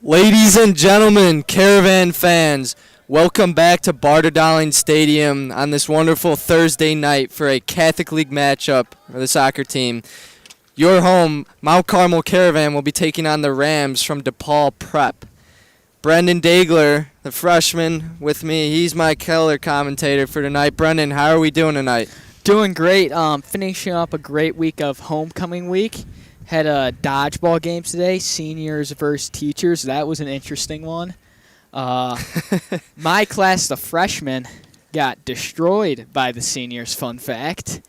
Ladies and gentlemen, Caravan fans, welcome back to Barter Stadium on this wonderful Thursday night for a Catholic League matchup for the soccer team. Your home, Mount Carmel Caravan, will be taking on the Rams from DePaul Prep. Brendan Dagler, the freshman, with me. He's my color commentator for tonight. Brendan, how are we doing tonight? Doing great. Finishing up a great week of homecoming week. Had a dodgeball game today, seniors versus teachers. That was an interesting one. My class, the freshmen, got destroyed by the seniors. Fun fact.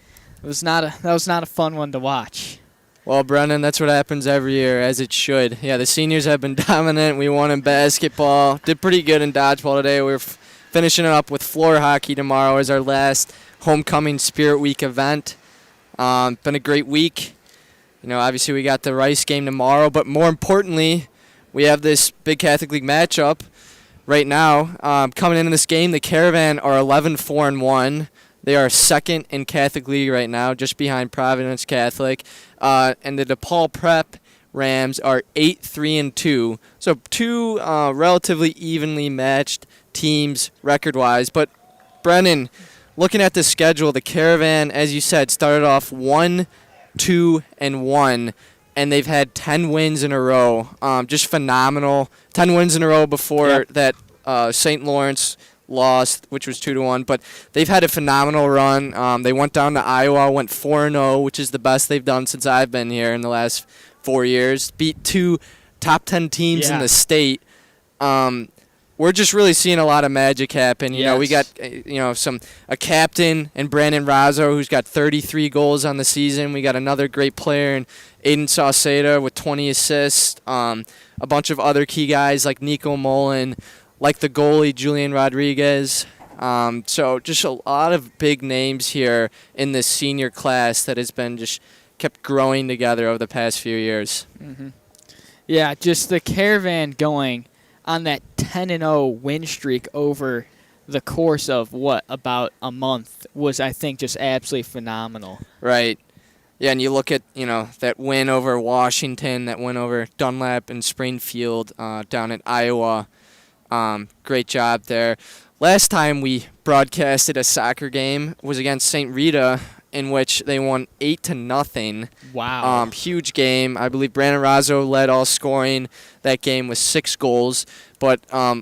That was not a fun one to watch. Well, Brendan, that's what happens every year, as it should. Yeah, the seniors have been dominant. We won in basketball. Did pretty good in dodgeball today. We're finishing it up with floor hockey tomorrow as our last homecoming Spirit Week event. Been a great week. You know, obviously we got the Rice game tomorrow, but more importantly, we have this big Catholic League matchup right now. Coming into this game, the Caravan are 11-4-1. They are second in Catholic League right now, just behind Providence Catholic. And the DePaul Prep Rams are 8-3-2. So two relatively evenly matched teams record-wise. But, Brennan, looking at the schedule, the Caravan, as you said, started off 1-2-1, and they've had 10 wins in a row. Just phenomenal. 10 wins in a row before that St. Lawrence lost, which was 2-1, but they've had a phenomenal run. They went down to Iowa, went 4-0, which is the best they've done since I've been here in the last 4 years. Beat two top 10 teams in the state. We're just really seeing a lot of magic happen. You know, we got a captain in Brandon Razzo who's got 33 goals on the season. We got another great player in Aiden Sauceda with 20 assists. A bunch of other key guys like Nico Mullen, like the goalie Julian Rodriguez. So just a lot of big names here in this senior class that has been just kept growing together over the past few years. Mm-hmm. Yeah, just the Caravan going on that 10-0 win streak over the course of, about a month was, I think, just absolutely phenomenal. Right. Yeah, and you look at, that win over Washington, that win over Dunlap and Springfield down in Iowa. Great job there. Last time we broadcasted a soccer game was against St. Rita, in which they won 8-0. Wow. Huge game. I believe Brandon Razzo led all scoring that game with 6 goals. But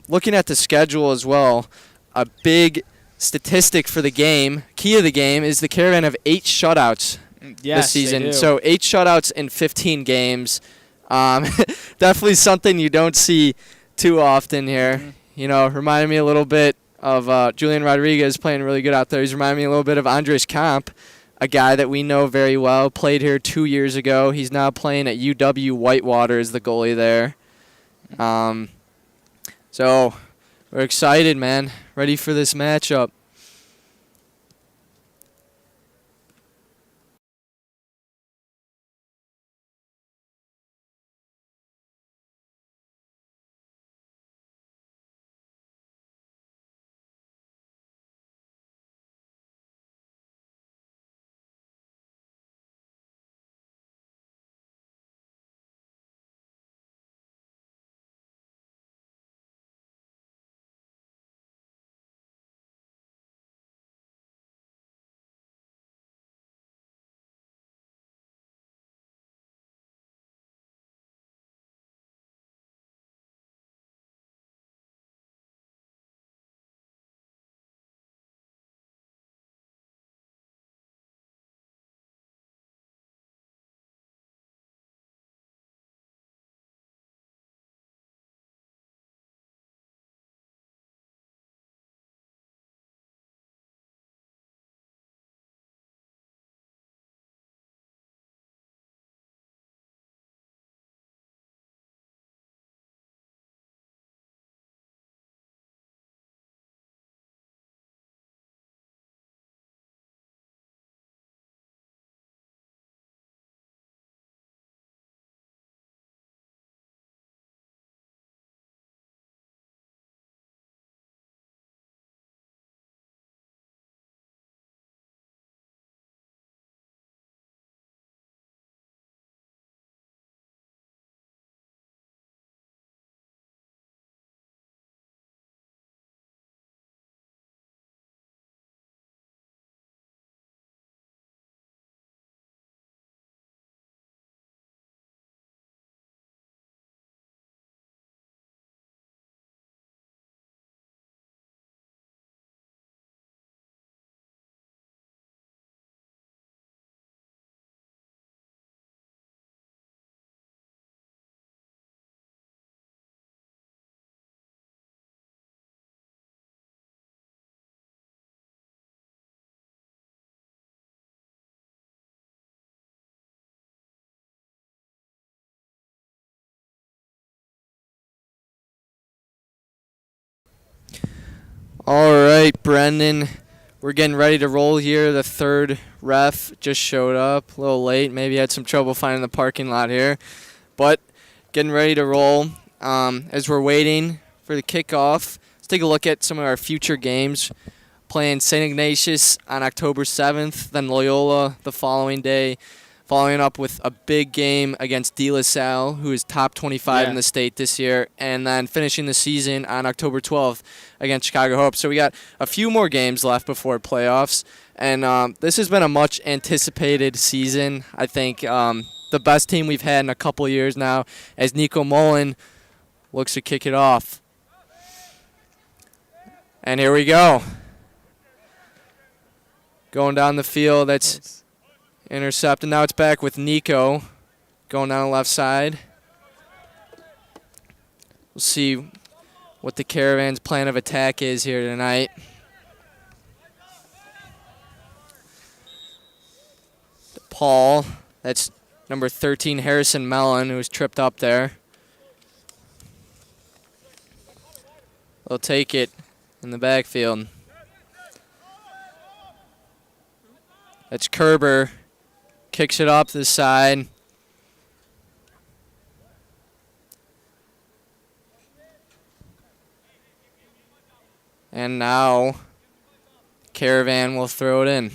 looking at the schedule as well, a big statistic for the game, key of the game, is the Caravan have 8 shutouts this season. They do. So 8 shutouts in 15 games. Definitely something you don't see too often here. Mm-hmm. Reminded me a little bit of Julian Rodriguez playing really good out there. He's reminded me a little bit of Andres Kamp, a guy that we know very well, played here 2 years ago. He's now playing at UW Whitewater as the goalie there. So we're excited, man. Ready for this matchup. All right, Brendan. We're getting ready to roll here. The third ref just showed up a little late. Maybe had some trouble finding the parking lot here. But getting ready to roll. As we're waiting for the kickoff, let's take a look at some of our future games. Playing St. Ignatius on October 7th, then Loyola the following day. Following up with a big game against De La Salle, who is top 25 in the state this year, and then finishing the season on October 12th against Chicago Hope. So we got a few more games left before playoffs, and this has been a much anticipated season. I think the best team we've had in a couple years now, as Nico Mullen looks to kick it off. And here we go. Going down the field, that's intercepted. Now it's back with Nico going down the left side. We'll see what the Caravan's plan of attack is here tonight. DePaul, that's number 13, Harrison Mellon, who's tripped up there. They'll take it in the backfield. That's Kerber. Kicks it up the side. And now Caravan will throw it in.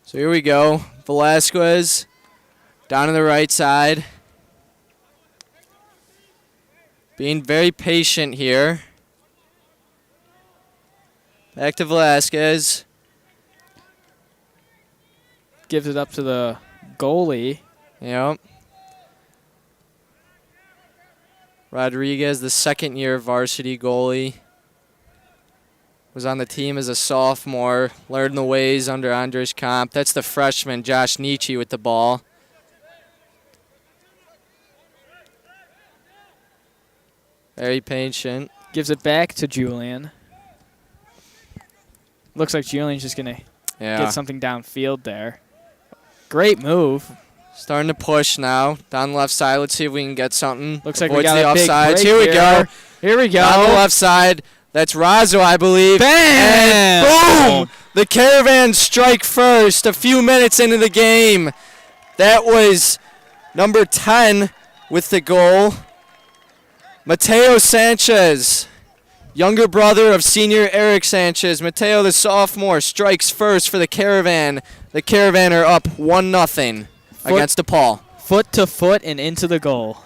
So here we go. Velasquez down to the right side. Being very patient here. Back to Velasquez. Gives it up to the goalie. Yep. Rodriguez, the second-year varsity goalie. Was on the team as a sophomore. Learned the ways under Andres Kamp. That's the freshman, Josh Nietzsche, with the ball. Very patient. Gives it back to Julian. Looks like Julian's just going to get something downfield there. Great move. Starting to push now. Down the left side. Let's see if we can get something. Looks like Avoids we got the a big offsides. break Here we go. Here we go. Down the left side. That's Razzo, I believe. Bam! And boom! The Caravan strike first a few minutes into the game. That was number 10 with the goal. Mateo Sanchez, younger brother of senior Eric Sanchez. Mateo, the sophomore, strikes first for the Caravan. The Caravan are up 1-0 against DePaul. Foot to foot and into the goal.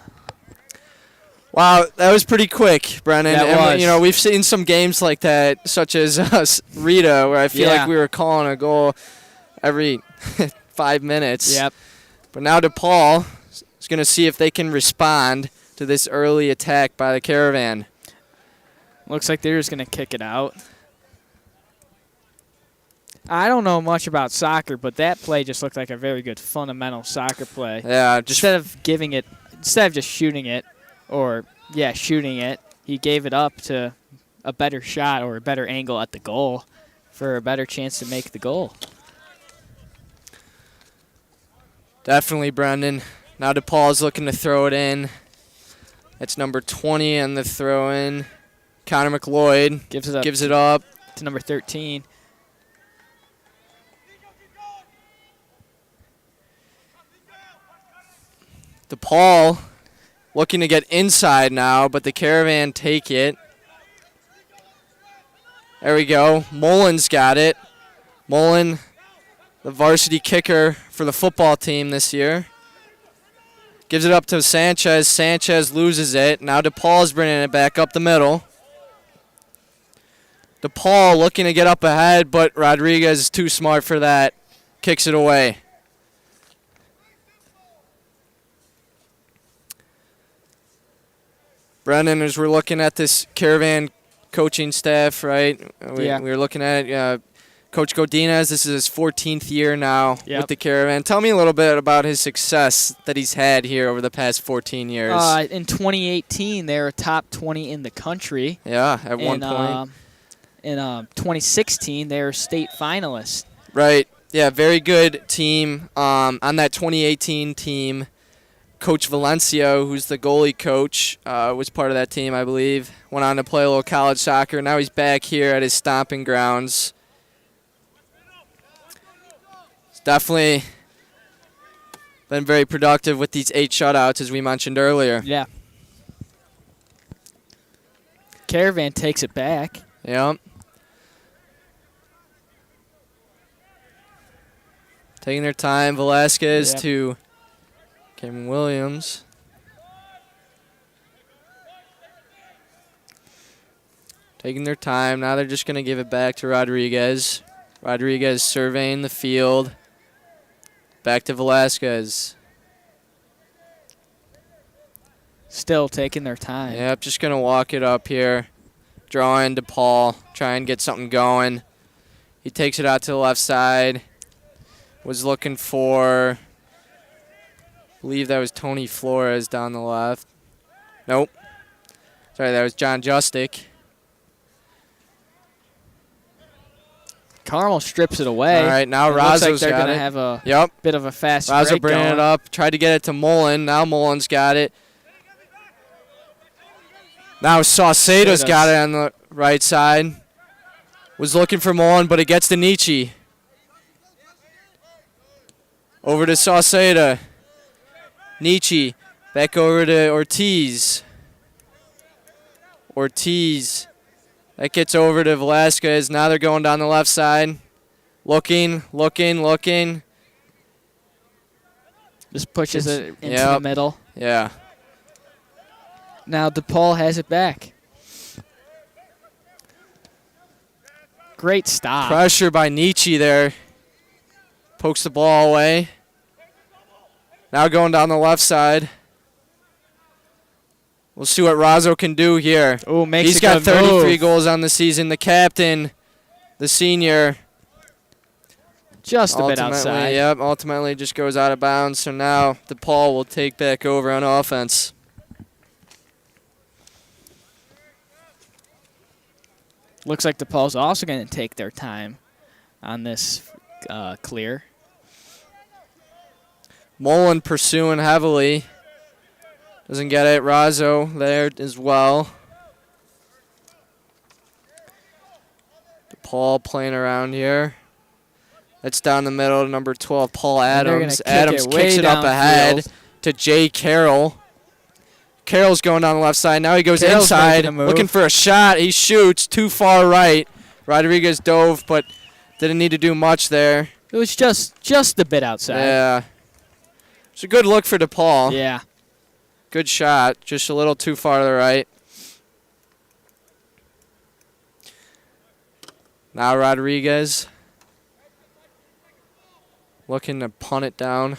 Wow, that was pretty quick, Brennan. That was. You know, we've seen some games like that, such as Rita, where I feel like we were calling a goal every 5 minutes. Yep. But now DePaul is going to see if they can respond to this early attack by the Caravan. Looks like they're just going to kick it out. I don't know much about soccer, but that play just looked like a very good fundamental soccer play. Yeah, just instead of just shooting it, shooting it, he gave it up to a better shot or a better angle at the goal for a better chance to make the goal. Definitely, Brendan. Now DePaul's looking to throw it in. It's number 20 on the throw-in. Connor McLeod gives it up to number 13. DePaul looking to get inside now, but the Caravan take it. There we go. Mullen's got it. Mullen, the varsity kicker for the football team this year. Gives it up to Sanchez. Sanchez loses it. Now DePaul's bringing it back up the middle. DePaul looking to get up ahead, but Rodriguez is too smart for that. Kicks it away. Brendan, as we're looking at this Caravan coaching staff, right? We were looking at it. Coach Godinez, this is his 14th year now with the Caravan. Tell me a little bit about his success that he's had here over the past 14 years. In 2018, they were top 20 in the country. Yeah, at one point. In 2016, they were state finalists. Right. Yeah, very good team. On that 2018 team, Coach Valencia, who's the goalie coach, was part of that team, I believe. Went on to play a little college soccer. Now he's back here at his stomping grounds. He's definitely been very productive with these 8 shutouts, as we mentioned earlier. Yeah. Caravan takes it back. Yep. Taking their time. Velasquez to Cameron Williams. Taking their time. Now they're just going to give it back to Rodriguez. Rodriguez surveying the field. Back to Velasquez. Still taking their time. Yep, just going to walk it up here. Drawing DePaul. Try and get something going. He takes it out to the left side. Was looking for, I believe that was Tony Flores down the left. Nope. Sorry, that was John Justick. Carmel strips it away. All right, now It looks like Razzo's they're got gonna it. have a Yep. bit of a fast Razzo break bringing going. it up. Tried to get it to Mullen. Now Mullen's got it. Now Saucedo's got it on the right side. Was looking for Mullen, but it gets to Nietzsche. Over to Saucedo. Nietzsche. Back over to Ortiz. Ortiz. That gets over to Velasquez. Now they're going down the left side. Looking. Just pushes it into the middle. Yeah. Now DePaul has it back. Great stop. Pressure by Nietzsche there. Pokes the ball away. Now going down the left side. We'll see what Razzo can do here. Oh, makes He's a got good 33 move. goals on the season. The captain, the senior. Just a bit outside. Yep, ultimately just goes out of bounds. So now DePaul will take back over on offense. Looks like DePaul's also going to take their time on this clear. Mullen pursuing heavily. Doesn't get it. Razzo there as well. DePaul playing around here. That's down the middle to number 12, Paul Adams. Adams kicks it up ahead to Jay Carroll. Carroll's going down the left side. Now he goes inside, looking for a shot. He shoots too far right. Rodriguez dove, but didn't need to do much there. It was just a bit outside. Yeah. It's a good look for DePaul. Yeah. Good shot, just a little too far to the right. Now Rodriguez looking to punt it down.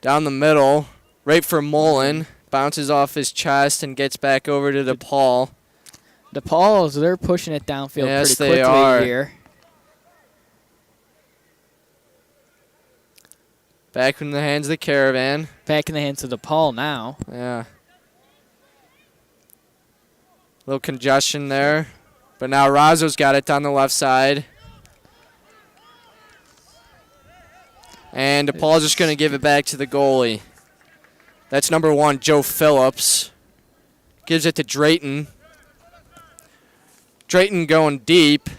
Down the middle, right for Mullen. Bounces off his chest and gets back over to DePaul. DePaul, they're pushing it downfield Yes, pretty they quickly are. here. Back in the hands of the Caravan. Back in the hands of DePaul now. Yeah. Little congestion there. But now Razzo's got it down the left side. And DePaul's just going to give it back to the goalie. That's number 1, Joe Phillips. Gives it to Drayton. Drayton going deep.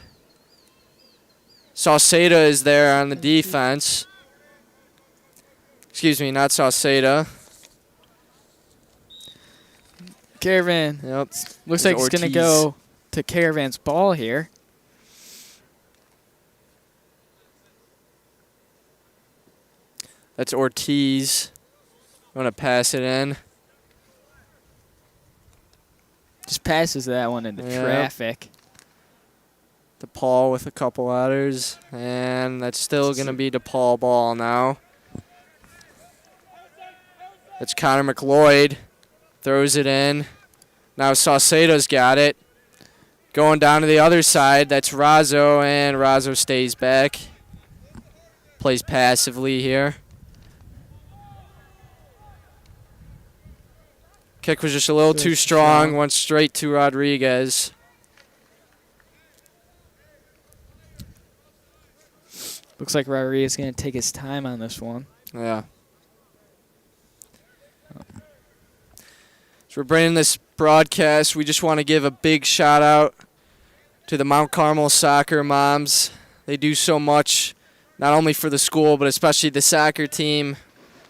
Saucedo is there on the defense. Excuse me, not Saucedo. Caravan. Yep. Looks like it's going to go to Caravan's ball here. That's Ortiz. I'm going to pass it in. Just passes that one into traffic. DePaul with a couple outers. And that's still going to be DePaul ball now. That's Connor McLeod. Throws it in. Now Saucedo's got it. Going down to the other side. That's Razzo, and Razzo stays back. Plays passively here. Kick was just a little Too too strong. strong. Went straight to Rodriguez. Looks like Rodriguez is going to take his time on this one. Yeah. So we're bringing this broadcast. We just want to give a big shout out to the Mount Carmel soccer moms. They do so much, not only for the school, but especially the soccer team,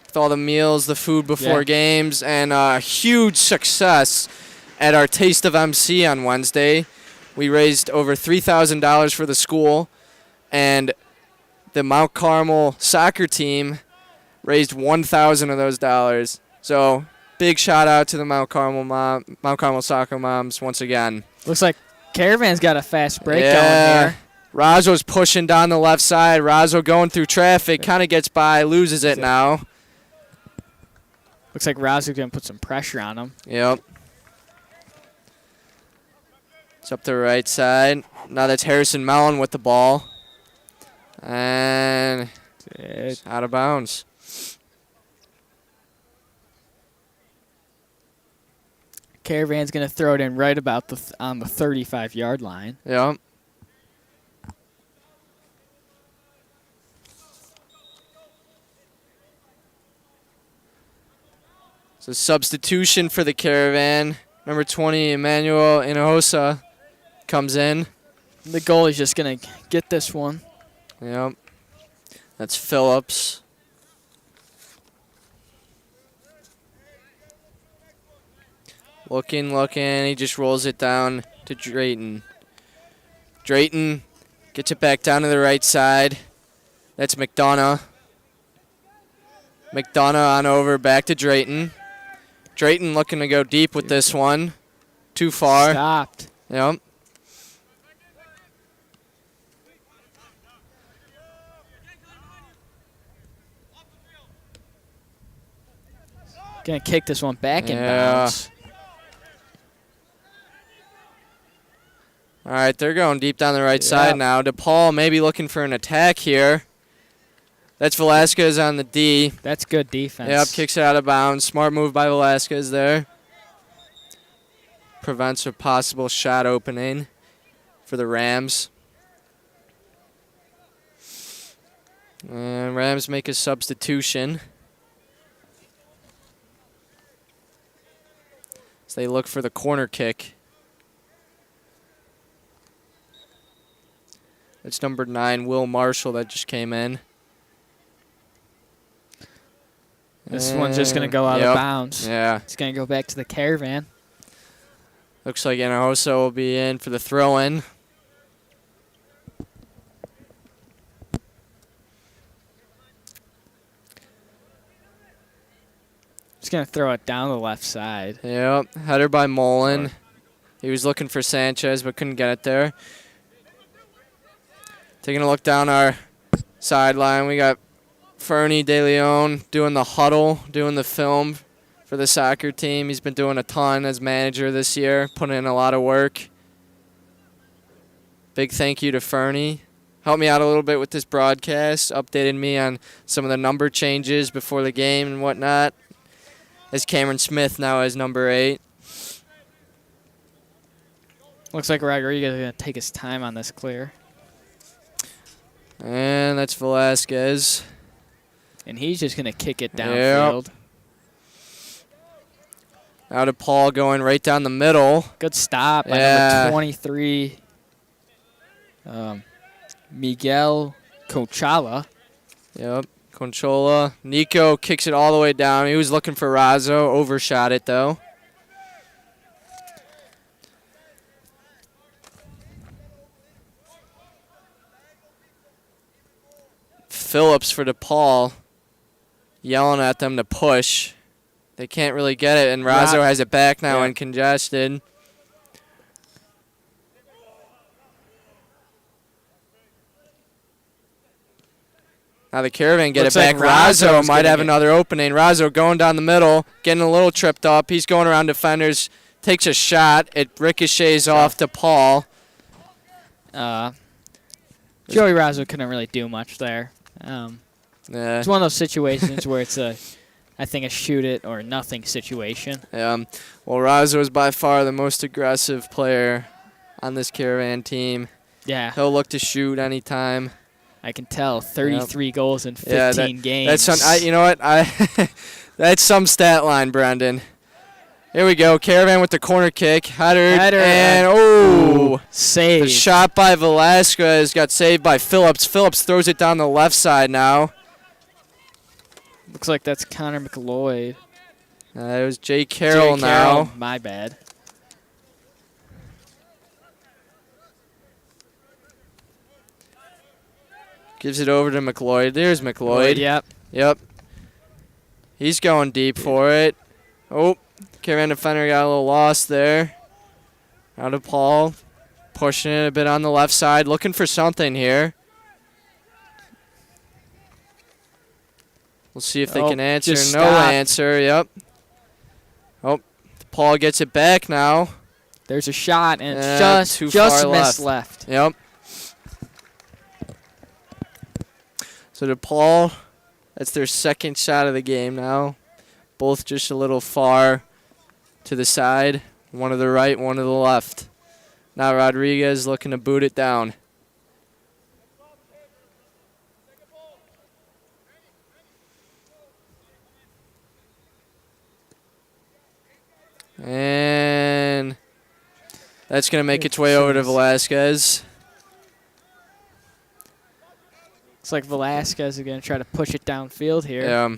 with all the meals, the food before games, and a huge success at our Taste of MC on Wednesday. We raised over $3,000 for the school, and the Mount Carmel soccer team raised $1,000 of those dollars. So big shout out to the Mount Carmel soccer moms once again. Looks like Caravan's got a fast break going here. Razzo's pushing down the left side. Razzo going through traffic, kind of gets by, loses it now. Looks like Razzo's going to put some pressure on him. Yep. It's up the right side. Now that's Harrison Mellon with the ball. And it's out of bounds. Caravan's going to throw it in right about on the 35-yard line. Yep. So substitution for the Caravan. Number 20, Emmanuel Hinojosa, comes in. The goalie's just going to get this one. Yep. That's Phillips. Looking. He just rolls it down to Drayton. Drayton gets it back down to the right side. That's McDonough. McDonough on over, back to Drayton. Drayton looking to go deep with this one. Too far. Stopped. Yep. Gonna kick this one back in bounds. All right, they're going deep down the right side now. DePaul maybe looking for an attack here. That's Velasquez on the D. That's good defense. Yep, kicks it out of bounds. Smart move by Velasquez there. Prevents a possible shot opening for the Rams. And Rams make a substitution. So they look for the corner kick. It's number 9, Will Marshall, that just came in. This one's just going to go out of bounds. Yeah. It's going to go back to the Caravan. Looks like Hinojosa will be in for the throw-in. Just going to throw it down the left side. Yep. Header by Mullen. He was looking for Sanchez but couldn't get it there. Taking a look down our sideline, we got Fernie De Leon doing the huddle, doing the film for the soccer team. He's been doing a ton as manager this year, putting in a lot of work. Big thank you to Fernie. Helped me out a little bit with this broadcast, updated me on some of the number changes before the game and whatnot. As Cameron Smith now has number 8. Looks like Rodriguez is going to take his time on this clear. And that's Velasquez. And he's just going to kick it downfield. Now to Paul going right down the middle. Good stop by number 23, Miguel Conchala. Yep, Conchola. Nico kicks it all the way down. He was looking for Razzo. Overshot it, though. Phillips for DePaul, yelling at them to push. They can't really get it, and Razzo has it back now and congested. Now the Caravan get it back. Razzo might have another opening. Razzo going down the middle, getting a little tripped up. He's going around defenders, takes a shot. It ricochets off to Paul. Joey Razzo couldn't really do much there. It's one of those situations where it's a I think, a shoot it or nothing situation. Well, Razzo is by far the most aggressive player on this Caravan team. Yeah. He'll look to shoot anytime. I can tell. 33 goals in 15 games. That's you know what? That's some stat line, Brendan. Here we go. Caravan with the corner kick. Header and save. The shot by Velasquez got saved by Phillips. Phillips throws it down the left side now. Looks like that's Connor McLeod. It was Jay Carroll now. My bad. Gives it over to McLeod. There's McLeod. Yep. He's going deep for it. Oh, Caravan defender got a little lost there. Out of Paul. Pushing it a bit on the left side. Looking for something here. We'll see if they can answer. No answer. Yep. Oh, Paul gets it back now. There's a shot, and it's just missed left. Yep. So DePaul, that's their second shot of the game now. Both just a little far to the side. One to the right, one to the left. Now Rodriguez looking to boot it down. And that's going to make its way over to Velasquez. Looks like Velasquez is going to try to push it downfield here. Yeah.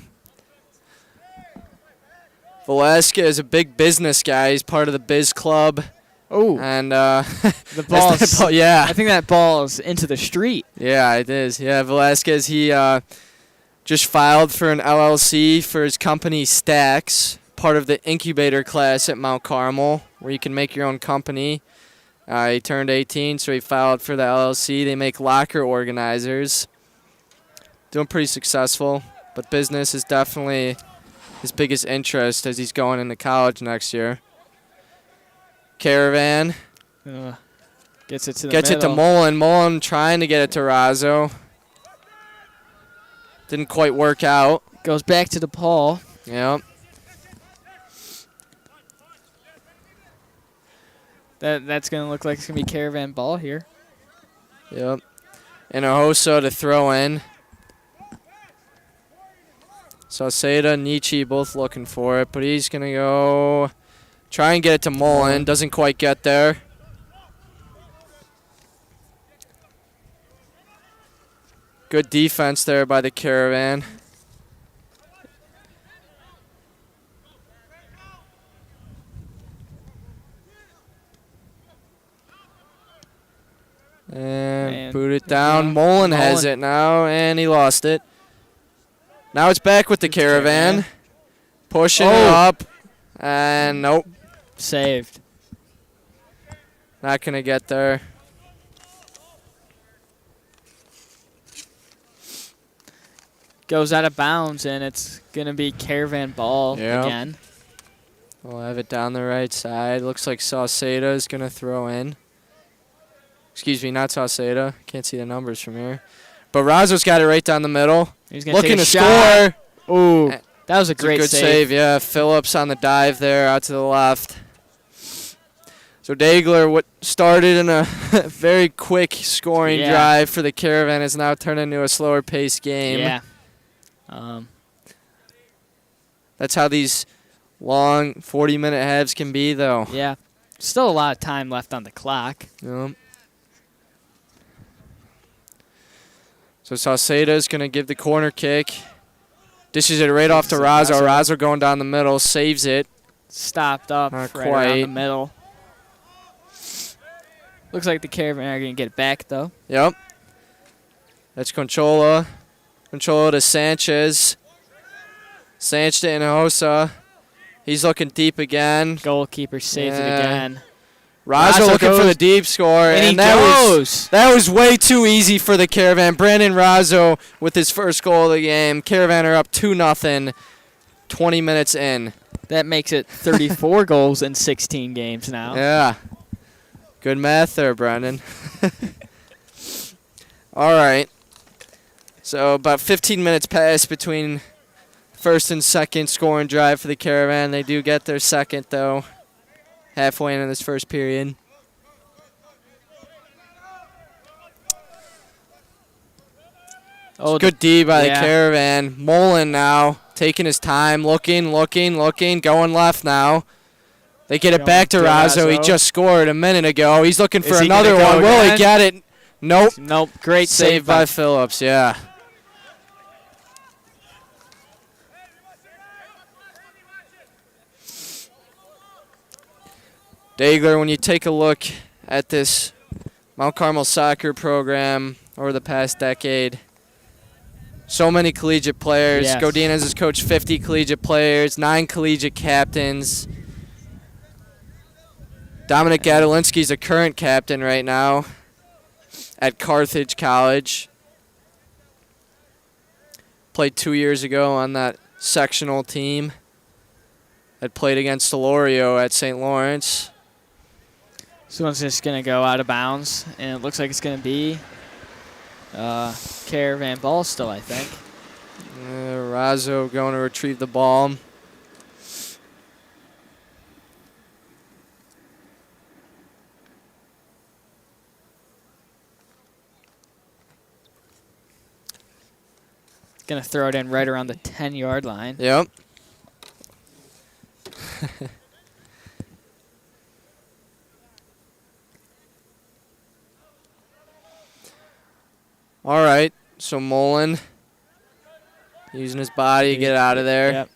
Velasquez is a big business guy. He's part of the Biz Club. Oh. And the ball. I think that ball is into the street. Yeah, it is. Yeah, Velasquez, he just filed for an LLC for his company Stacks, part of the incubator class at Mount Carmel, where you can make your own company. He turned 18, so he filed for the LLC. They make locker organizers. Doing pretty successful, but business is definitely his biggest interest as he's going into college next year. Caravan gets it to the gets middle. It to Mullen. Mullen trying to get it to Razzo. Didn't quite work out. Goes back to DePaul. Yep. That's going to look like it's going to be Caravan ball here. Yep. And Ahoso to throw in. Sauceda, Nietzsche both looking for it, but he's going to go try and get it to Mullen. Doesn't quite get there. Good defense there by the Caravan. And boot it down. Yeah. Mullen has it now, and he lost it. Now it's back with the Caravan. Pushing it up. And nope. Saved. Not going to get there. Goes out of bounds, and it's going to be Caravan ball again. We'll have it down the right side. Looks like Sauceda is going to throw in. Excuse me, not Sauceda. Can't see the numbers from here. But Razzo's got it right down the middle. He's gonna looking take a to shot. score. Ooh, that was a great good save. Yeah, Phillips on the dive there out to the left. So Dagler, what started in a very quick scoring drive for the Caravan, has now turned into a slower paced game. Yeah. That's how these long 40-minute halves can be, though. Yeah. Still a lot of time left on the clock. Yep. So Sauceda is going to give the corner kick. Dishes it right off to Razzo. Razzo going down the middle, saves it. Stopped up Not right quite. around the middle. Looks like the Caravan are going to get it back, though. Yep. That's Conchola. Conchola to Sanchez. Sanchez to Hinojosa. He's looking deep again. Goalkeeper saves it again. Razzo looking for the deep score. And that was way too easy for the Caravan. Brandon Razzo with his first goal of the game. Caravan are up 2-0, 20 minutes in. That makes it 34 goals in 16 games now. Yeah. Good math there, Brandon. All right. So about 15 minutes passed between first and second scoring drive for the Caravan. They do get their second, though, halfway into this first period. Oh, good D by the yeah. Caravan. Mullen now taking his time, looking, going left now. They get it back to Razzo. He just scored a minute ago. He's looking for another one. Will he get it? Nope. Nope. Great save by Phillips, yeah. Dagler, when you take a look at this Mount Carmel soccer program over the past decade, so many collegiate players. Yes. Godinez has coached 50 collegiate players, 9 collegiate captains. Dominic Gadolinsky's a current captain right now at Carthage College. Played 2 years ago on that sectional team that played against Delorio at St. Lawrence. This one's just going to go out of bounds, and it looks like it's going to be Caravan ball still, I think. Razzo going to retrieve the ball. Going to throw it in right around the 10-yard line. Yep. All right, so Mullen using his body to get out of there. Yep.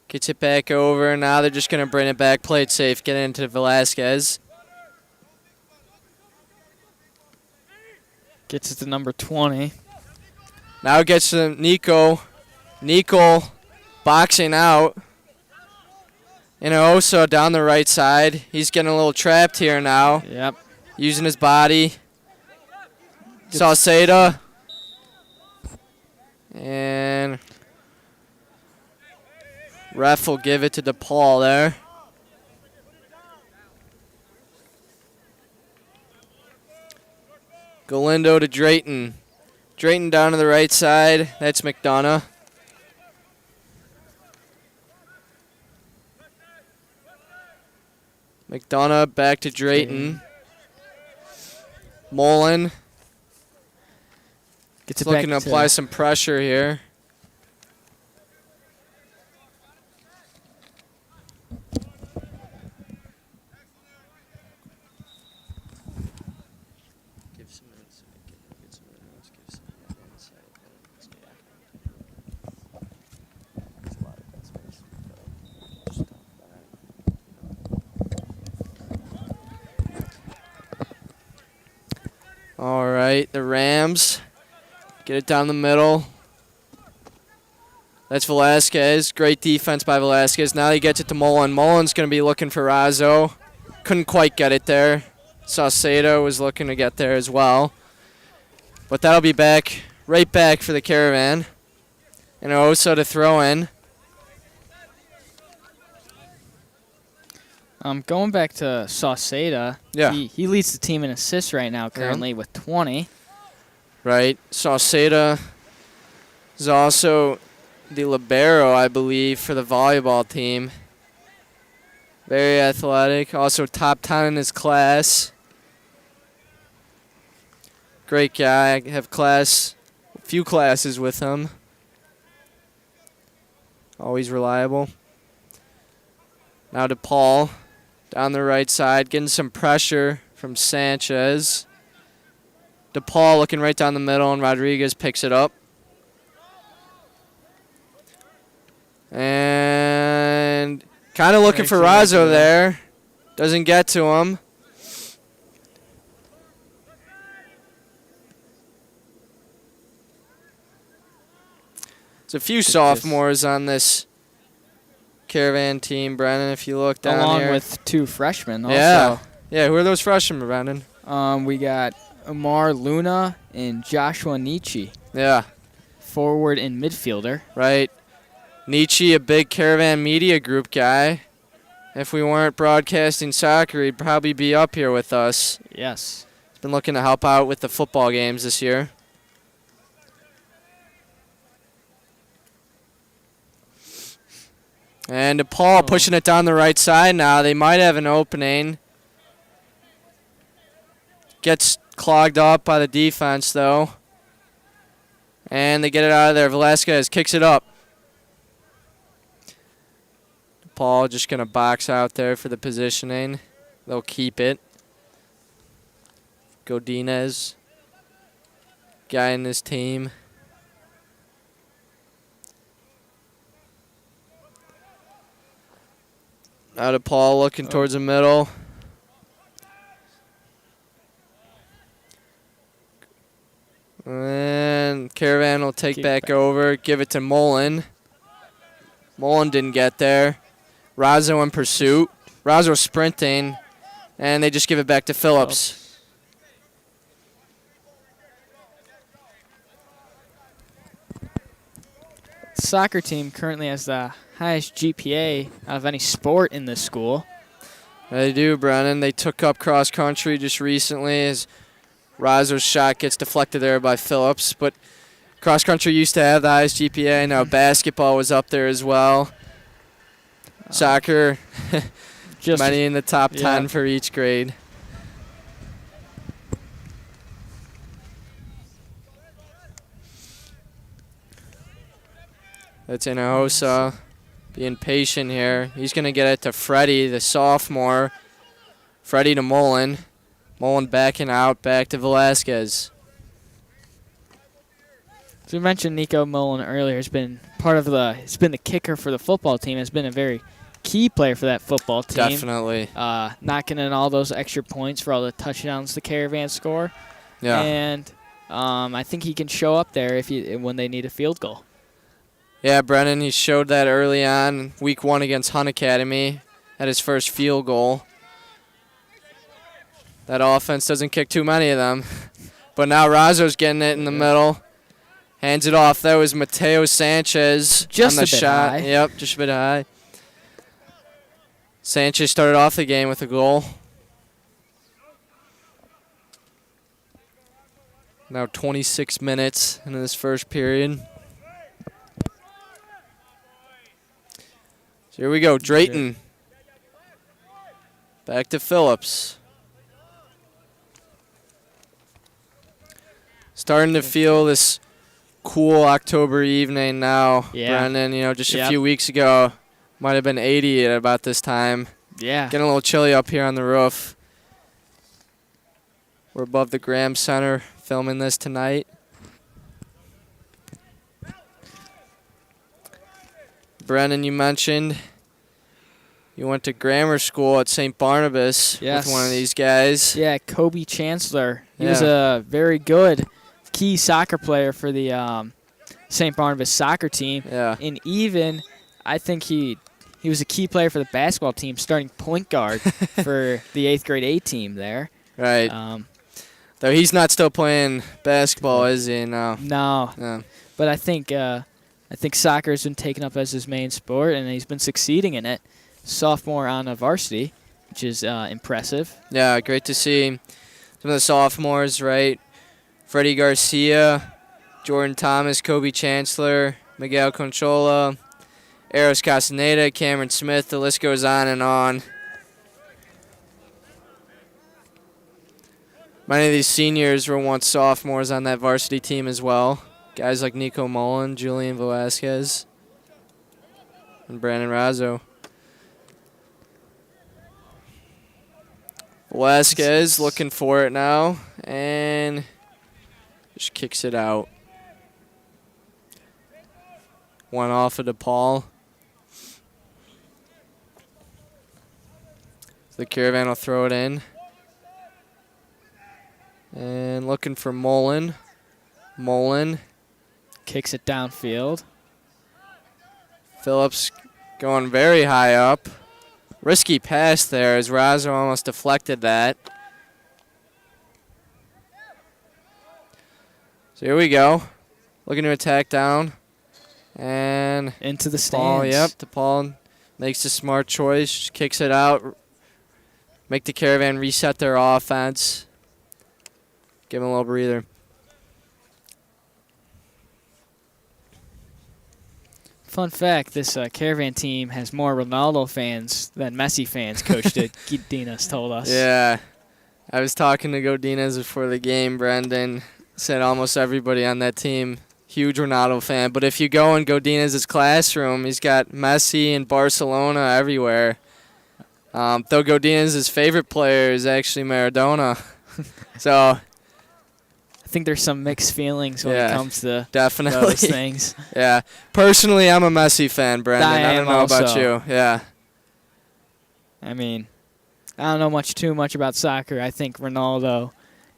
Gets it back over. Now they're just going to bring it back. Play it safe. Get it into Velasquez. Gets it to number 20. Now it gets to Nico. Nico boxing out. Oso down the right side. He's getting a little trapped here now. Yep. Using his body. Sauceda. And ref will give it to DePaul there. Galindo to Drayton. Drayton down to the right side. That's McDonough. McDonough back to Drayton. Mullen. Gets it looking back to apply some pressure here. All right, the Rams get it down the middle. That's Velasquez. Great defense by Velasquez. Now he gets it to Mullen. Mullen's going to be looking for Razzo. Couldn't quite get it there. Saucedo was looking to get there as well. But that'll be back, right back for the Caravan. And Oso to throw in. Going back to Sauceda, yeah. he leads the team in assists right now currently with 20. Right. Sauceda is also the libero, I believe, for the volleyball team. Very athletic. Also top 10 in his class. Great guy. I have a few classes with him. Always reliable. Now to Paul. Down the right side, getting some pressure from Sanchez. DePaul looking right down the middle, and Rodriguez picks it up. And kind of looking for Razzo there. Doesn't get to him. There's a few sophomores on this Caravan team, Brandon, if you look down along here. with 2 freshmen also. Yeah, who are those freshmen, Brandon? We got Amar Luna and Joshua Nietzsche. Yeah. Forward and midfielder. Right. Nietzsche, a big Caravan Media Group guy. If we weren't broadcasting soccer, he'd probably be up here with us. Yes. He's been looking to help out with the football games this year. And DePaul pushing it down the right side now. They might have an opening. Gets clogged up by the defense, though. And they get it out of there. Velasquez kicks it up. DePaul just going to box out there for the positioning. They'll keep it. Godinez, guy in this team. Now DePaul looking towards the middle. And Caravan will take back over, give it to Mullen. Mullen didn't get there. Razzo in pursuit. Razzo sprinting, and they just give it back to Phillips. Soccer team currently has the highest GPA out of any sport in this school. They do, Brennan. They took up cross country just recently as Razzo's shot gets deflected there by Phillips. But cross country used to have the highest GPA. Now basketball was up there as well. Soccer, just many in the top 10 for each grade. That's Hinojosa being patient here. He's going to get it to Freddie, the sophomore. Freddie to Mullen. Mullen backing out, back to Velasquez. So we mentioned Nico Mullen earlier. He's been the kicker for the football team. Has been a very key player for that football team. Definitely. Knocking in all those extra points for all the touchdowns the Caravan score. Yeah. And I think he can show up there when they need a field goal. Yeah, Brennan, he showed that early on, week 1 against Hunt Academy, at his first field goal. That offense doesn't kick too many of them. But now Razzo's getting it in the middle. Hands it off. That was Mateo Sanchez just on the a bit shot. High. Yep, just a bit high. Sanchez started off the game with a goal. Now 26 minutes into this first period. So here we go, Drayton. Back to Phillips. Starting to feel this cool October evening now, Brendan. You know, just a few weeks ago, might have been 80 at about this time. Yeah. Getting a little chilly up here on the roof. We're above the Graham Center filming this tonight. Brennan, you mentioned you went to grammar school at St. Barnabas with one of these guys. Yeah, Kobe Chancellor. He was a very good key soccer player for the St. Barnabas soccer team. Yeah. And even, I think he was a key player for the basketball team, starting point guard for the 8th grade A team there. Right. Though he's not still playing basketball, is he? No. No. But I think soccer has been taken up as his main sport, and he's been succeeding in it. Sophomore on a varsity, which is impressive. Yeah, great to see some of the sophomores, right? Freddie Garcia, Jordan Thomas, Kobe Chancellor, Miguel Conchola, Eros Castaneda, Cameron Smith. The list goes on and on. Many of these seniors were once sophomores on that varsity team as well. Guys like Nico Mullen, Julian Velasquez, and Brandon Razzo. Velasquez looking for it now, and just kicks it out. One off of DePaul. The Caravan will throw it in. And looking for Mullen. Mullen kicks it downfield. Phillips going very high up. Risky pass there as Razzo almost deflected that. So here we go. Looking to attack down. And into the stands. DePaul makes a smart choice. Just kicks it out. Make the Caravan reset their offense. Give them a little breather. Fun fact, this Caravan team has more Ronaldo fans than Messi fans, Coach Dinas told us. Yeah. I was talking to Godinez before the game. Brendan said almost everybody on that team, huge Ronaldo fan. But if you go in Godinez's classroom, he's got Messi and Barcelona everywhere. Though Godinez's favorite player is actually Maradona. So I think there's some mixed feelings when it comes to definitely those things. Yeah. Personally, I'm a Messi fan, Brendan. I don't know about you. Yeah. I mean, I don't know too much about soccer. I think Ronaldo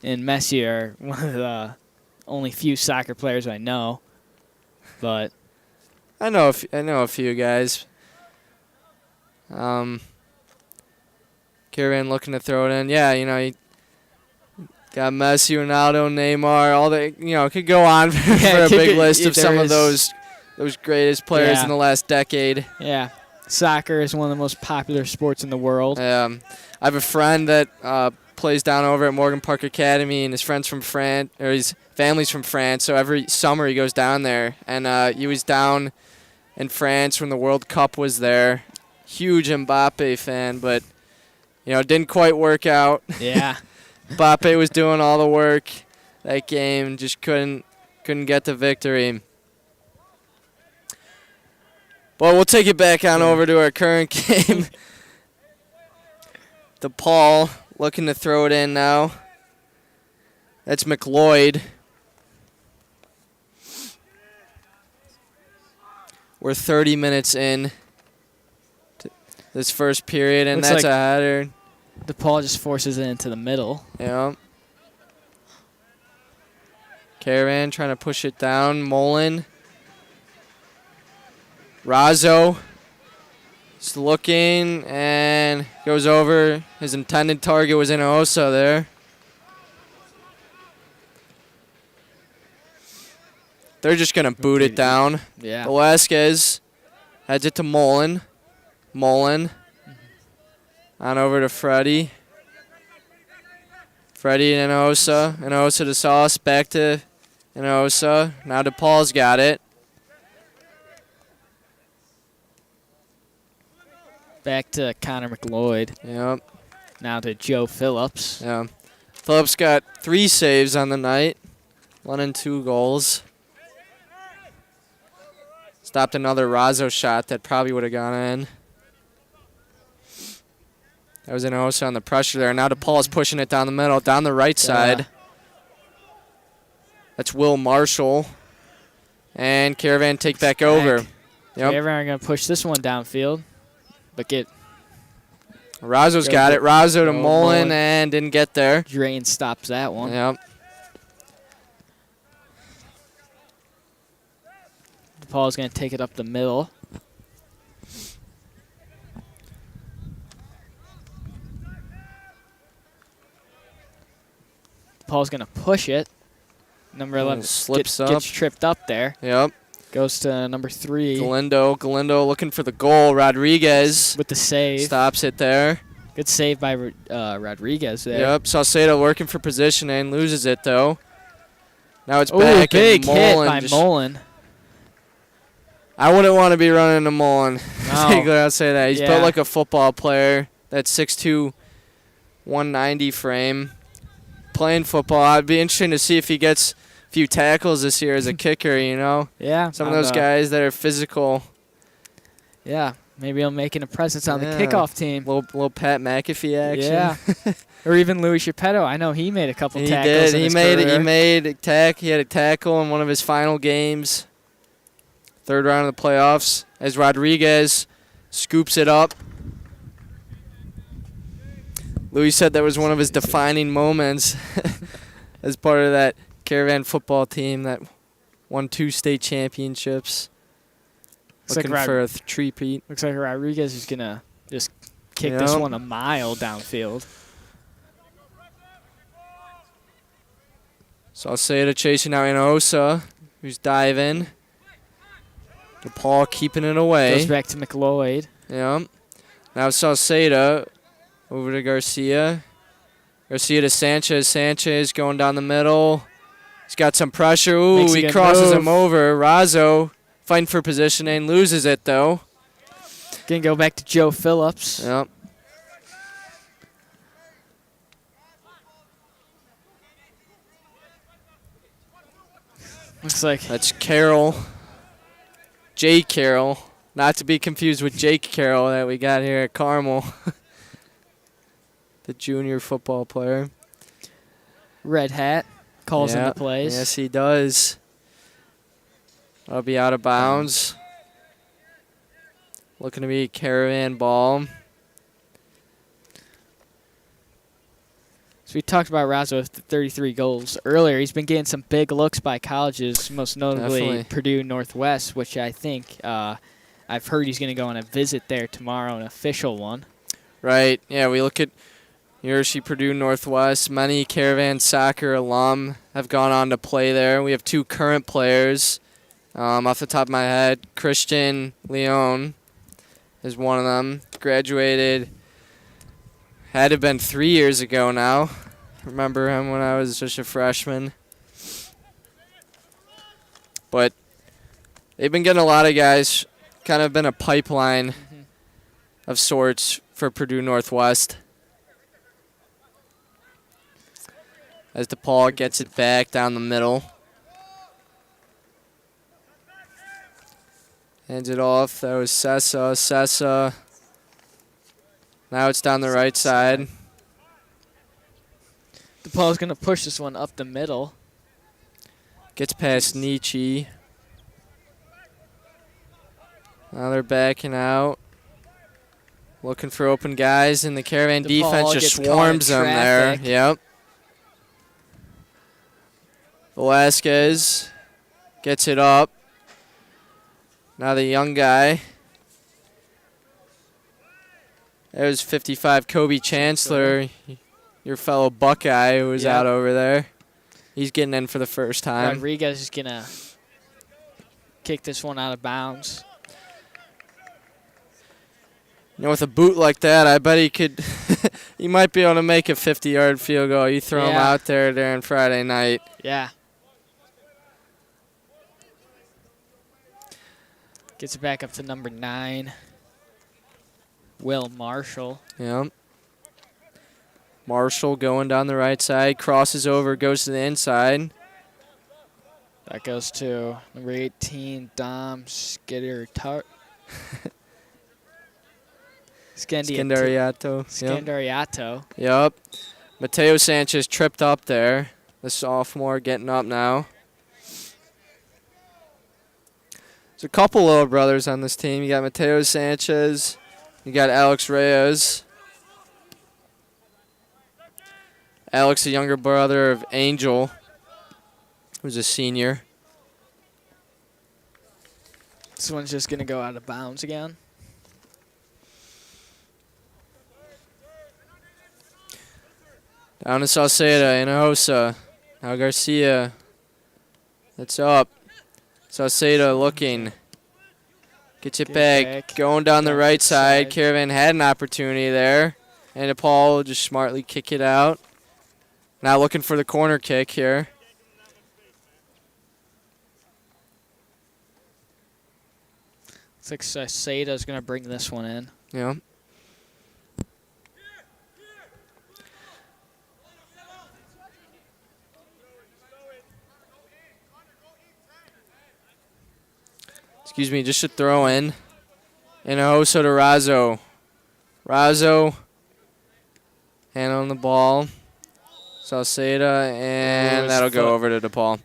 and Messi are one of the only few soccer players I know. But I know a few guys. Caravan looking to throw it in. Yeah, you got Messi, Ronaldo, Neymar, all the could go on for a big list of some of those greatest players in the last decade. Yeah. Soccer is one of the most popular sports in the world. I have a friend that plays down over at Morgan Park Academy, and his friend's from France, or his family's from France. So every summer he goes down there, and he was down in France when the World Cup was there. Huge Mbappe fan, but didn't quite work out. Yeah, Mbappe was doing all the work that game, just couldn't get the victory. Well, we'll take it back on over to our current game. DePaul looking to throw it in now. That's McLeod. We're 30 minutes in to this first period, and Looks that's like a header. DePaul just forces it into the middle. Yeah. Caravan trying to push it down. Mullen. Razzo is looking and goes over. His intended target was Inosa there. They're just going to boot it down. Yeah. Velasquez heads it to Mullen. Mullen on over to Freddie. Freddie and Inosa. Inosa to Sauce. Back to Inosa. Now DePaul's got it. Back to Connor McLeod. Yep. Now to Joe Phillips. Yeah. Phillips got 3 saves on the night. 1 and 2 goals. Stopped another Razzo shot that probably would have gone in. That was Inosa on the pressure there. Now DePaul is pushing it down the middle, down the right side. That's Will Marshall. And Caravan take back over. Yep. Caravan are going to push this one downfield. But Razzo's got it. Razzo to Mullen and didn't get there. Drain stops that one. Yep. DePaul's going to take it up the middle. DePaul's going to push it. Number 11 slips up. Gets tripped up there. Yep. Goes to number 3. Galindo looking for the goal. Rodriguez with the save. Stops it there. Good save by Rodriguez there. Yep. Saucedo working for positioning. Loses it, though. Now it's back. Big and hit by Mullen. I wouldn't want to be running to Mullen. No. I'll say that. He's built like a football player. That 6'2", 190 frame. Playing football. I'd be interested to see if he gets few tackles this year as a kicker, Yeah. Some of those guys that are physical. Yeah. Maybe he'll make a presence on the kickoff team. Little Pat McAfee action. Yeah. Or even Louis Geppetto. I know he made a couple tackles. He did. In his career. He made a tackle. He had a tackle in one of his final games. 3rd round of the playoffs as Rodriguez scoops it up. Louis said that was one of his defining moments as part of that Caravan football team that won 2 state championships. Looking for a three-peat. Looks like Rodriguez is going to just kick this one a mile downfield. Saucedo chasing out Inosa, who's diving. DePaul keeping it away. Goes back to McLeod. Yeah. Now Saucedo over to Garcia. Garcia to Sanchez. Sanchez going down the middle. He's got some pressure. Ooh, he crosses him over. Razzo fighting for positioning. Loses it, though. Gonna go back to Joe Phillips. Yep. Looks like That's Carroll. Jake Carroll. Not to be confused with Jake Carroll that we got here at Carmel. The junior football player. Red Hat calls in Yeah, the plays. Yes, he does. I'll be out of bounds. Looking to be Caravan ball. So we talked about Razzo with the 33 goals earlier. He's been getting some big looks by colleges, most notably Definitely. Purdue Northwest, which I think I've heard he's going to go on a visit there tomorrow, an official one. Right. Yeah, we look at University Purdue Northwest. Many Caravan soccer alum have gone on to play there. We have 2 current players. Off the top of my head, Christian Leone is one of them. Graduated, had to have been 3 years ago now. Remember him when I was just a freshman. But they've been getting a lot of guys, kind of been a pipeline of sorts for Purdue Northwest. As DePaul gets it back down the middle. Hands it off. That was Sessa. Sessa. Now it's down the right side. DePaul's going to push this one up the middle. Gets past Nietzsche. Now they're backing out. Looking for open guys, and the Caravan DePaul defense just gets caught in swarms them there. traffic. Yep. Velasquez gets it up. Now the young guy. There's 55 Kobe Chancellor, your fellow Buckeye who was Yep. out over there. He's getting in for the first time. Rodriguez is going to kick this one out of bounds. You know, with a boot like that, I bet he could. He might be able to make a 50-yard field goal. You throw him Yeah. out there during Friday night. Yeah. Gets it back up to number 9. Will Marshall. Yep. Marshall going down the right side, crosses over, goes to the inside. That goes to number 18, Dom Skidariato. Scandariato. Yep. Scandariato. Yep. Mateo Sanchez tripped up there. The sophomore getting up now. There's a couple little brothers on this team. You got Mateo Sanchez. You got Alex Reyes. Alex, the younger brother of Angel, who's a senior. This one's just going to go out of bounds again. Down to Sauceda, Hinojosa. Now Garcia. That's up. Sauceda looking. Gets it back. Going down the right side. Caravan had an opportunity there. And DePaul will just smartly kick it out. Now looking for the corner kick here. Looks like Sauceda's going to bring this one in. Yeah. Excuse me, just a throw in. And Hinojosa to Razzo. Razzo handling the ball. Sauceda, and that'll go over to DePaul.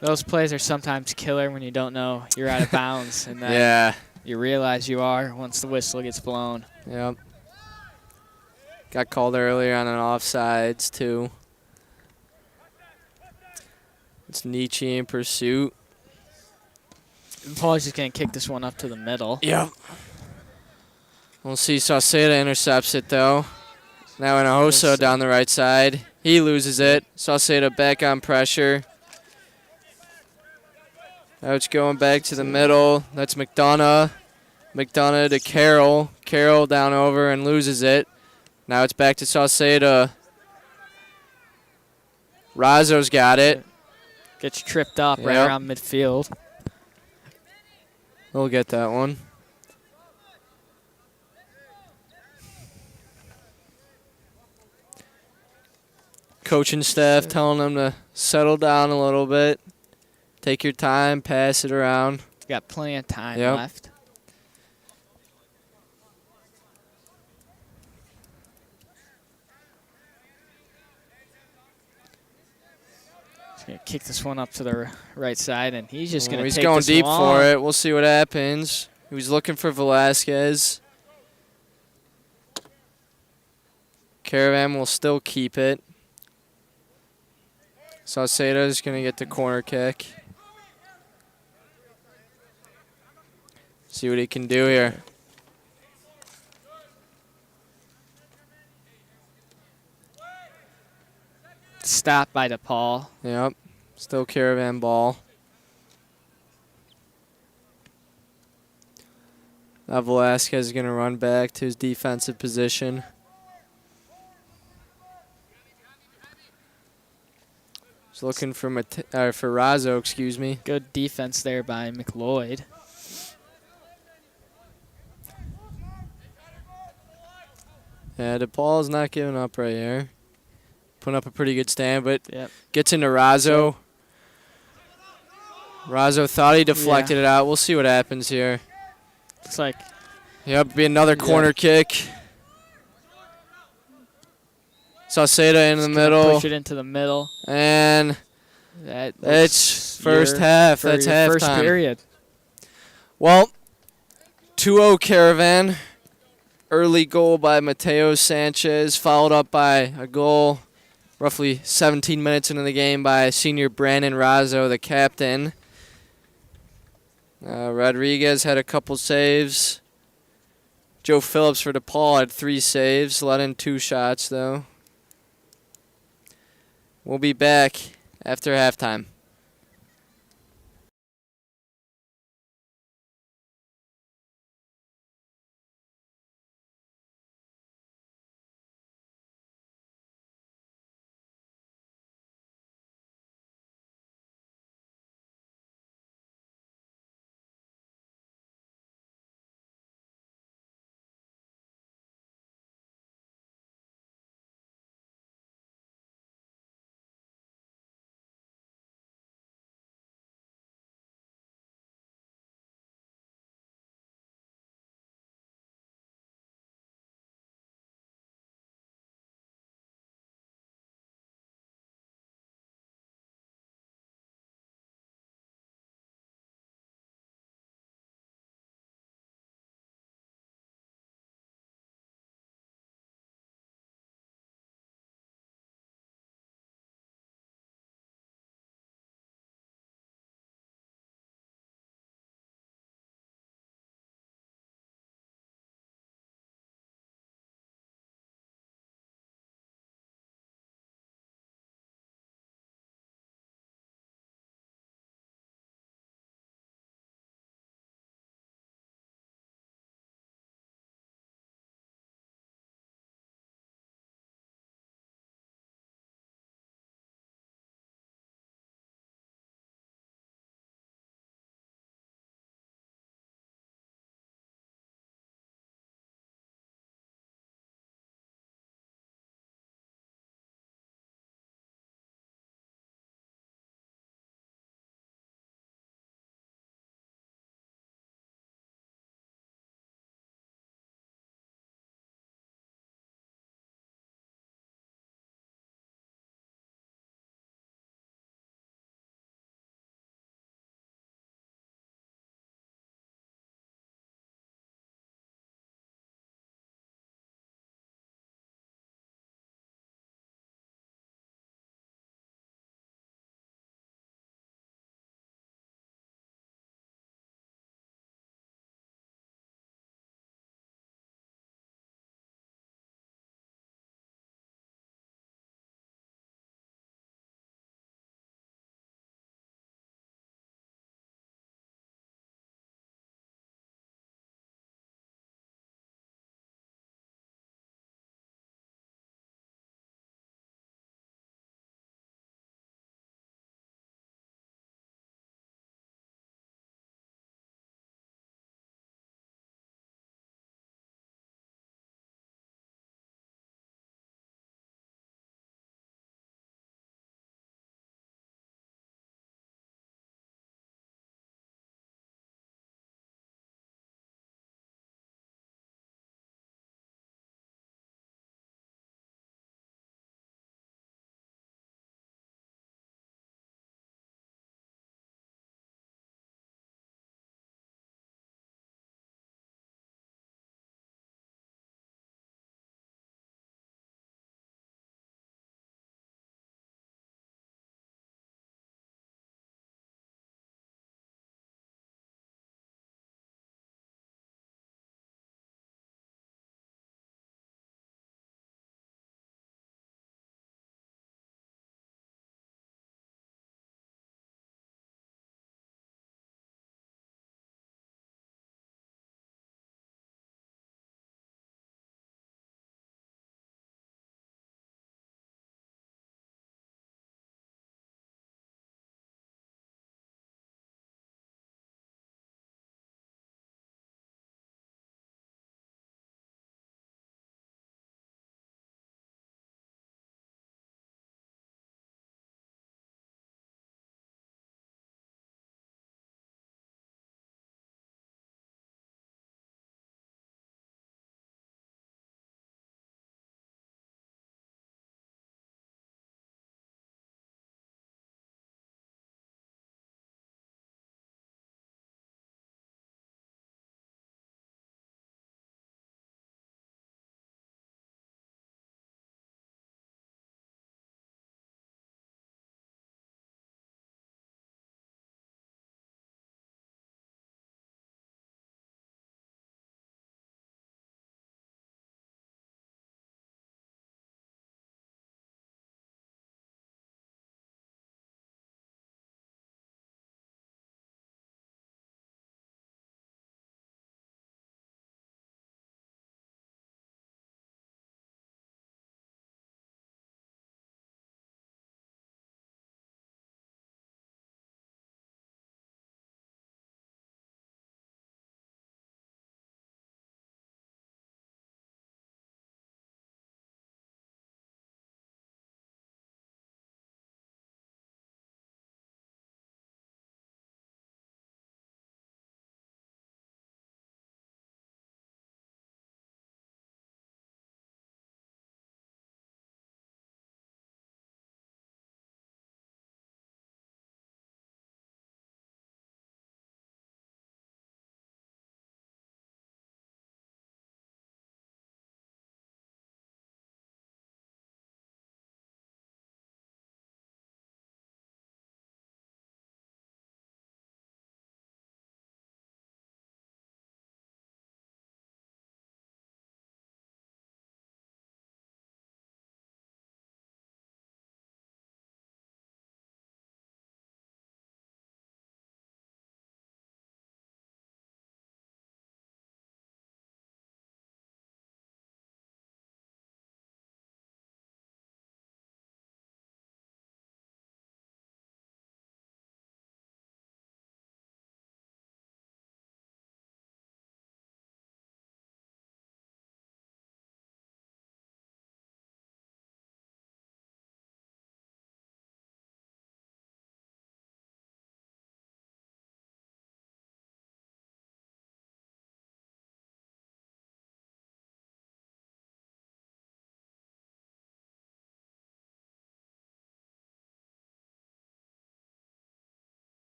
Those plays are sometimes killer when you don't know you're out of bounds. And then Yeah. you realize you are once the whistle gets blown. Yep. Got called earlier on an offsides, too. It's Nietzsche in pursuit. Paul's just going to kick this one up to the middle. Yep. We'll see Sauceda intercepts it, though. Now Hinojosa down the right side. He loses it. Sauceda back on pressure. Now it's going back to the middle. That's McDonough. McDonough to Carroll. Carroll down over and loses it. Now it's back to Sauceda. Razzo's got it. Gets tripped up right Yep. around midfield. They'll get that one. Coaching staff telling them to settle down a little bit. Take your time, pass it around. Got plenty of time Yep. left. He's going to kick this one up to the right side, and he's just going to He's take going this deep long. for it. We'll see what happens. He was looking for Velasquez. Caravan will still keep it. Saucedo's going to get the corner kick. See what he can do here. Stopped by DePaul. Yep. Still Caravan ball. Now Velasquez is going to run back to his defensive position. He's looking for Razzo, excuse me. Good defense there by McLeod. Yeah, DePaul's not giving up right here. Putting up a pretty good stand, but Yep. gets into Razzo. Razzo thought he deflected it out. We'll see what happens here. Looks like. Yep, be another corner kick. Saucedo in the middle. Push it into the middle. And it's first half. That's halftime. First period. Well, 2-0 Caravan. Early goal by Mateo Sanchez, followed up by a goal roughly 17 minutes into the game by senior Brandon Razzo, the captain. Rodriguez had a couple saves. Joe Phillips for DePaul had 3 saves, let in 2 shots, though. We'll be back after halftime.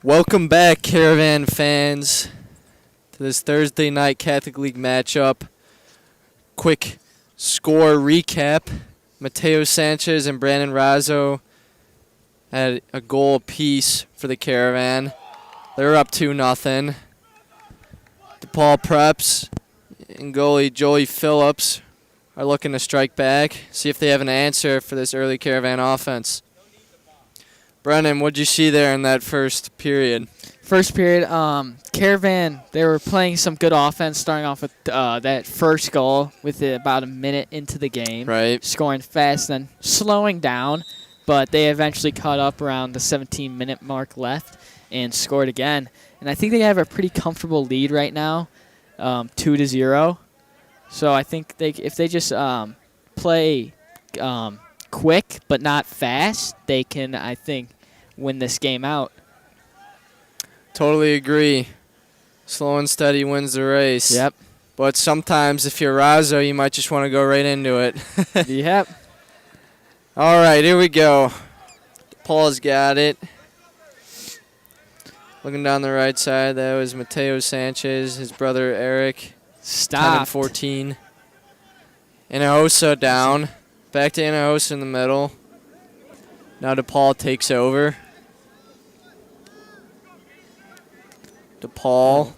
Welcome back, Caravan fans, to this Thursday night Catholic League matchup. Quick score recap. Mateo Sanchez and Brandon Razzo had a goal apiece for the Caravan. They're up 2-0. DePaul Preps and goalie Joey Phillips are looking to strike back, see if they have an answer for this early Caravan offense. Brennan, what'd you see there in that first period? First period, Caravan, they were playing some good offense, starting off with that first goal with about a minute into the game. Right. Scoring fast, then slowing down, but they eventually caught up around the 17-minute mark left and scored again. And I think they have a pretty comfortable lead right now, 2-0. So I think if they just play quick but not fast, they can, I think, win this game out. Totally agree. Slow and steady wins the race. Yep. But sometimes if you're Razzo, you might just want to go right into it. Yep. All right, here we go. Paul's got it. Looking down the right side, that was Mateo Sanchez, his brother Eric. Stop. 10 and 14. Inahosa down. Back to Inahosa in the middle. Now DePaul takes over. DePaul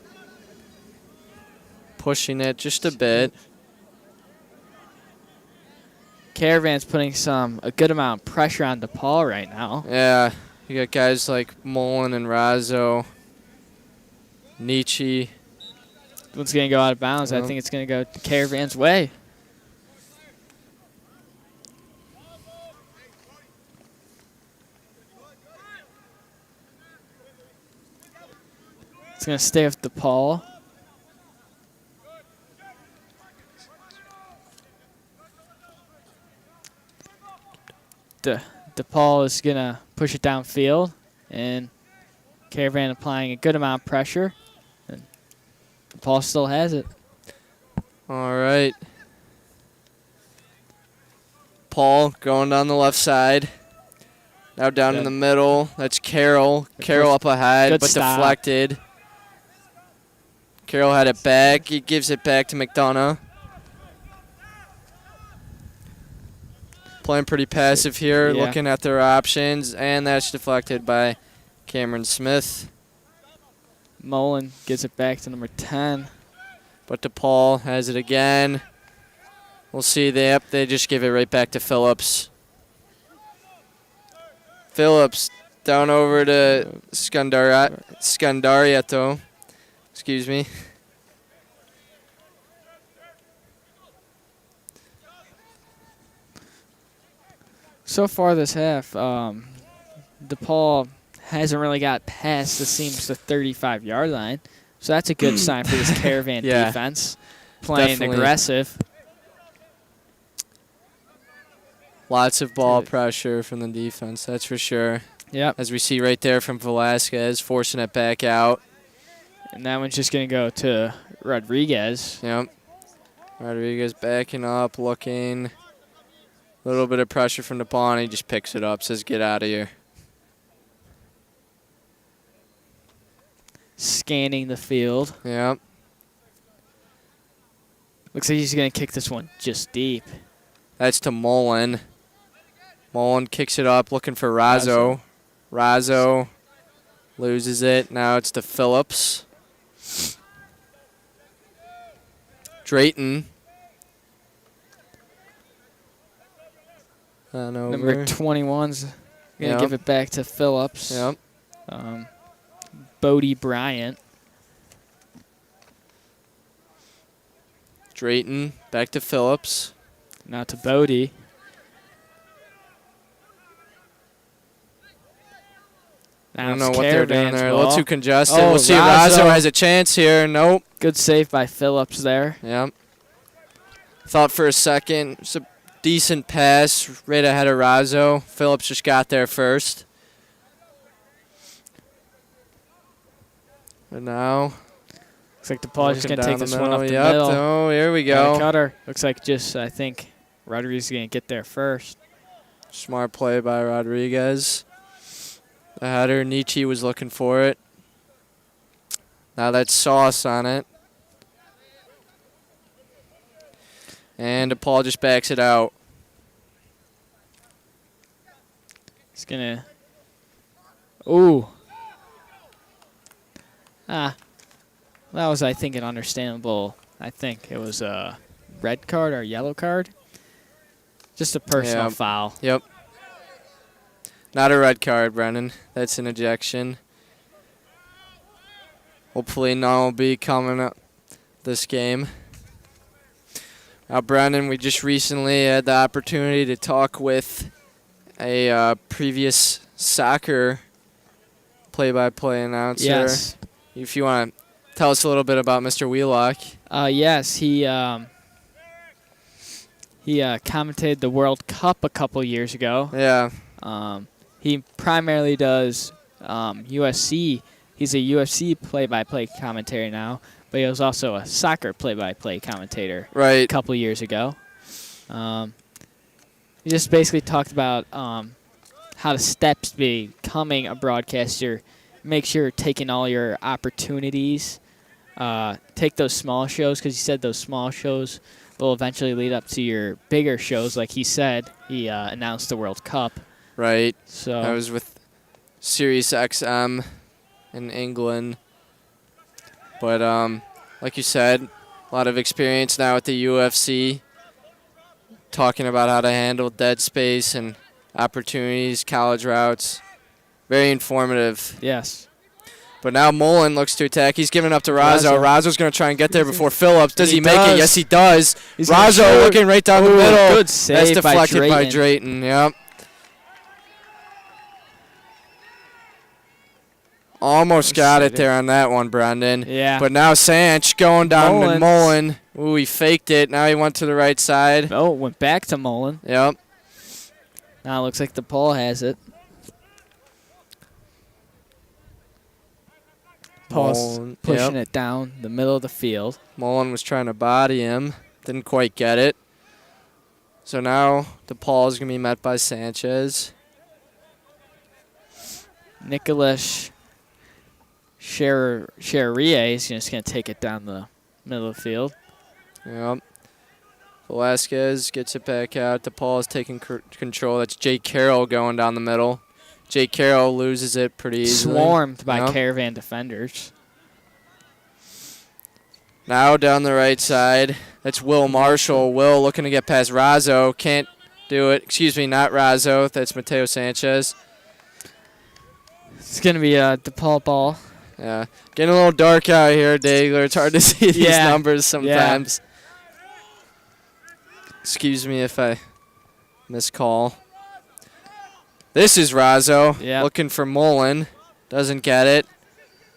pushing it just a bit. Caravan's putting a good amount of pressure on DePaul right now. Yeah, you got guys like Mullen and Razzo, Nietzsche. One's going to go out of bounds. I think it's going to go Caravan's way. It's going to stay with DePaul. DePaul is going to push it downfield, and Caravan applying a good amount of pressure. And DePaul still has it. All right. Paul going down the left side. Now down in the middle. That's Carroll. Carroll up ahead, but deflected. Carroll had it back. He gives it back to McDonough. Playing pretty passive here, looking at their options, and that's deflected by Cameron Smith. Mullen gives it back to number 10. But DePaul has it again. We'll see. They just give it right back to Phillips. Phillips down over to Scandariato. Excuse me. So far this half, DePaul hasn't really got past the 35-yard line. So that's a good sign for this Caravan defense. Playing definitely aggressive. Lots of ball pressure from the defense, that's for sure. Yep. As we see right there from Velasquez, forcing it back out. And that one's just going to go to Rodriguez. Yep. Rodriguez backing up, looking. A little bit of pressure from DePaul, and he just picks it up, says, get out of here. Scanning the field. Yep. Looks like he's going to kick this one just deep. That's to Mullen. Mullen kicks it up, looking for Razzo. Razzo loses it. Now it's to Phillips. Drayton. Number 21's going to give it back to Phillips. Yep. Bodie Bryant. Drayton back to Phillips. Now to Bodie. I don't know what they're doing there. A little too congested. Oh, we'll see if Razzo has a chance here. Nope. Good save by Phillips there. Yep. Thought for a second. It's a decent pass right ahead of Razzo. Phillips just got there first. And now looks like DePaul is just going to take this one up the middle. Oh, here we go. Cutter. Looks like just, I think, Rodriguez is going to get there first. Smart play by Rodriguez. The header, Nietzsche was looking for it. Now that's Sauce on it. And DePaul just backs it out. He's going to... Ooh. That was, I think, an understandable... I think it was a red card or a yellow card. Just a personal foul. Yep. Not a red card, Brennan. That's an ejection. Hopefully none will be coming up this game. Now, Brennan, we just recently had the opportunity to talk with a previous soccer play-by-play announcer. Yes. If you want to tell us a little bit about Mr. Wheelock. Yes, he commentated the World Cup a couple years ago. Yeah. He primarily does UFC. He's a UFC play-by-play commentator now, but he was also a soccer play-by-play commentator a couple years ago. He just basically talked about how the steps becoming a broadcaster. Make sure you're taking all your opportunities. Take those small shows, because he said those small shows will eventually lead up to your bigger shows. Like he said, he announced the World Cup. Right. So I was with Sirius XM in England. But like you said, a lot of experience now at the UFC, talking about how to handle dead space and opportunities, college routes. Very informative. Yes. But now Mullen looks to attack. He's giving up to Razzo. Razzo's going to try and get there before Phillips. Does he make it? Yes, he does. Razzo looking right down the middle. Good save. That's deflected by Drayton. Yep. Almost got it there on that one, Brendan. Yeah. But now Sanch going down to Mullen. Ooh, he faked it. Now he went to the right side. Oh, went back to Mullen. Yep. Now it looks like DePaul has it. Paul's pushing it down the middle of the field. Mullen was trying to body him. Didn't quite get it. So now DePaul is going to be met by Sanchez. Nicholas Cherrier is just going to take it down the middle of the field. Yep. Velasquez gets it back out. DePaul is taking control. That's Jake Carroll going down the middle. Jake Carroll loses it pretty easily. Swarmed by Caravan defenders. Now down the right side. That's Will Marshall. Will looking to get past Razzo. Can't do it. Excuse me, not Razzo. That's Mateo Sanchez. It's going to be a DePaul ball. Yeah. Getting a little dark out here, Dagler. It's hard to see these numbers sometimes. Yeah. Excuse me if I miscall. This is Razzo looking for Mullen. Doesn't get it.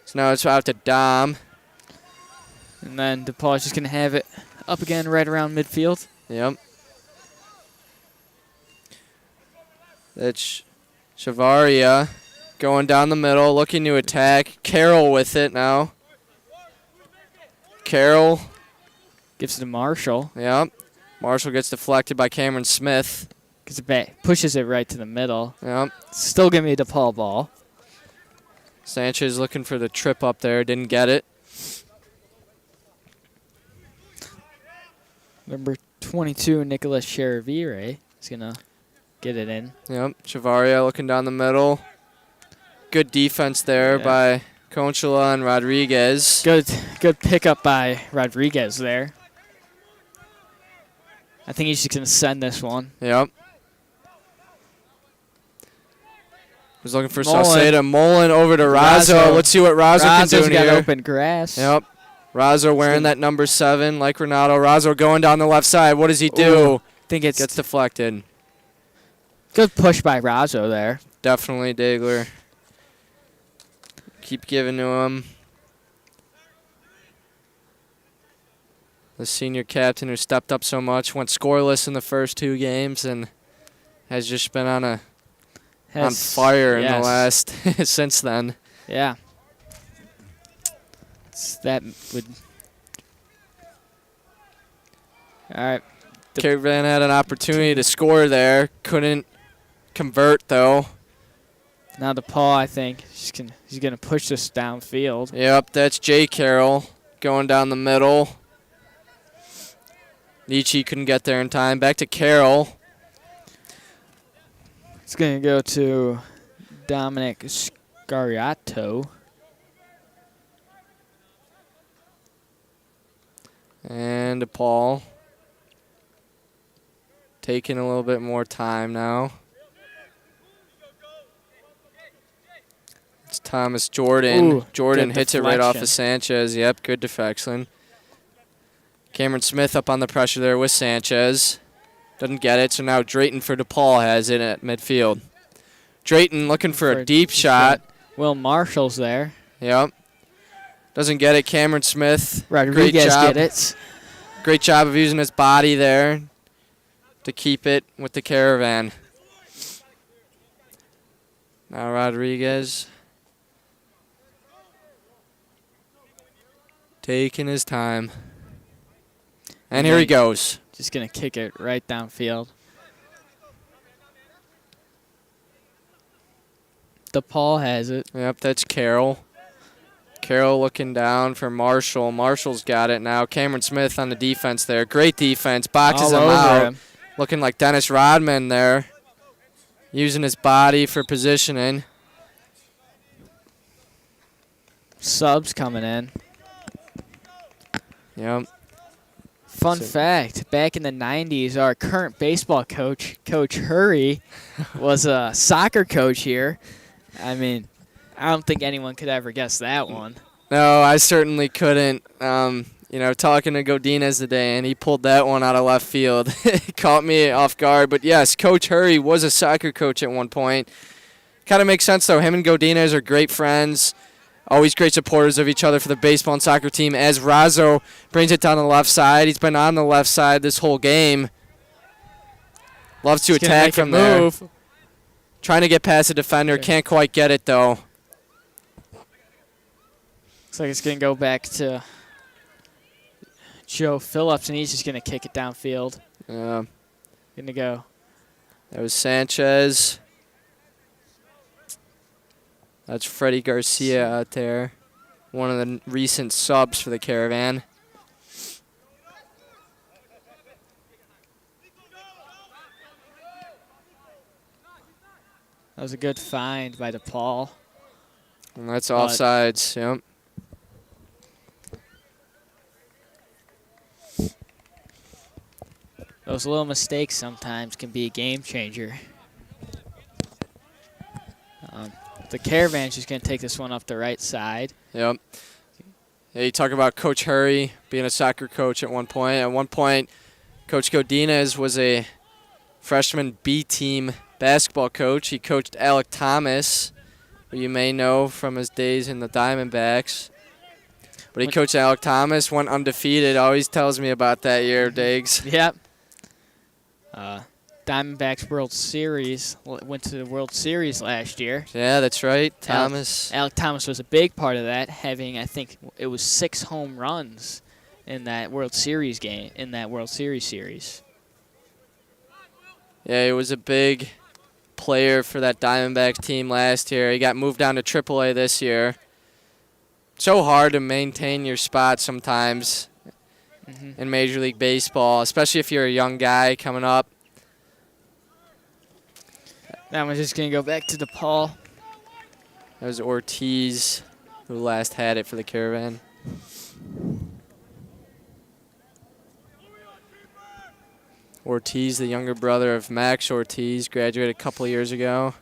So now it's out to Dom. And then DePaul's just going to have it up again right around midfield. Yep. That's Chavaria going down the middle, looking to attack. Carroll with it now. Carroll. Gives it to Marshall. Yep. Marshall gets deflected by Cameron Smith. Gets it back, pushes it right to the middle. Yep. Still give me a DePaul ball. Sanchez looking for the trip up there. Didn't get it. Number 22, Nicholas Cherrier is going to get it in. Yep. Chavaria looking down the middle. Good defense there by Conchola and Rodriguez. Good pickup by Rodriguez there. I think he's just going to send this one. Yep. He's looking for Sauceda. Mullen over to Razzo. Let's see what Razzo can do here. Got open grass. Yep. Razzo wearing that number 7 like Renato. Razzo going down the left side. What does he do? I think it gets deflected. Good push by Razzo there. Definitely, Dagler. Keep giving to him. The senior captain who stepped up so much, went scoreless in the first 2 games, and has just been on fire in the last since then. Yeah. That would. All right. Caravan had an opportunity to score there. Couldn't convert, though. Now DePaul, I think, he's gonna push this downfield. Yep, that's Jay Carroll going down the middle. Nietzsche couldn't get there in time. Back to Carroll. It's gonna go to Dominic Scariato. And DePaul taking a little bit more time now. It's Thomas Jordan. Ooh, Jordan good hits it right off deflection. of Sanchez. Yep, good deflection. Cameron Smith up on the pressure there with Sanchez. Doesn't get it, so now Drayton for DePaul has it at midfield. Drayton looking for a deep shot. Will Marshall's there. Yep. Doesn't get it. Cameron Smith. Rodriguez great job. get it. Great job of using his body there to keep it with the Caravan. Now Rodriguez. Taking his time. And here he goes. Just going to kick it right downfield. DePaul has it. Yep, that's Carroll. Carroll looking down for Marshall. Marshall's got it now. Cameron Smith on the defense there. Great defense. Boxes All him over out. him. Looking like Dennis Rodman there. Using his body for positioning. Subs coming in. Yep. Fun fact, back in the 90s, our current baseball coach, Coach Hurry, was a soccer coach here. I mean, I don't think anyone could ever guess that one. No, I certainly couldn't. Talking to Godinez today, and he pulled that one out of left field. It caught me off guard. But, yes, Coach Hurry was a soccer coach at one point. Kind of makes sense, though. Him and Godinez are great friends. Always great supporters of each other for the baseball and soccer team. As Razzo brings it down the left side, he's been on the left side this whole game. Loves to attack from there. Trying to get past the defender. Can't quite get it, though. Looks like it's going to go back to Joe Phillips, and he's just going to kick it downfield. Yeah. Going to go. That was Sanchez. That's Freddie Garcia out there. One of the recent subs for the Caravan. That was a good find by DePaul. And that's offsides, yep. Those little mistakes sometimes can be a game changer. The Caravan's just going to take this one up the right side. Yep. Yeah, you talk about Coach Hurry being a soccer coach at one point. At one point, Coach Godinez was a freshman B-team basketball coach. He coached Alec Thomas, who you may know from his days in the Diamondbacks. But he coached Alec Thomas, went undefeated. Always tells me about that year, Diggs. Yep. Diamondbacks World Series, went to the World Series last year. Yeah, that's right. Thomas. Alec Thomas was a big part of that, having, I think, it was 6 home runs in that World Series game, in that World Series series. Yeah, he was a big player for that Diamondbacks team last year. He got moved down to AAA this year. So hard to maintain your spot sometimes in Major League Baseball, especially if you're a young guy coming up. That one's just going to go back to DePaul. That was Ortiz who last had it for the Caravan. Ortiz, the younger brother of Max Ortiz, graduated a couple of years ago.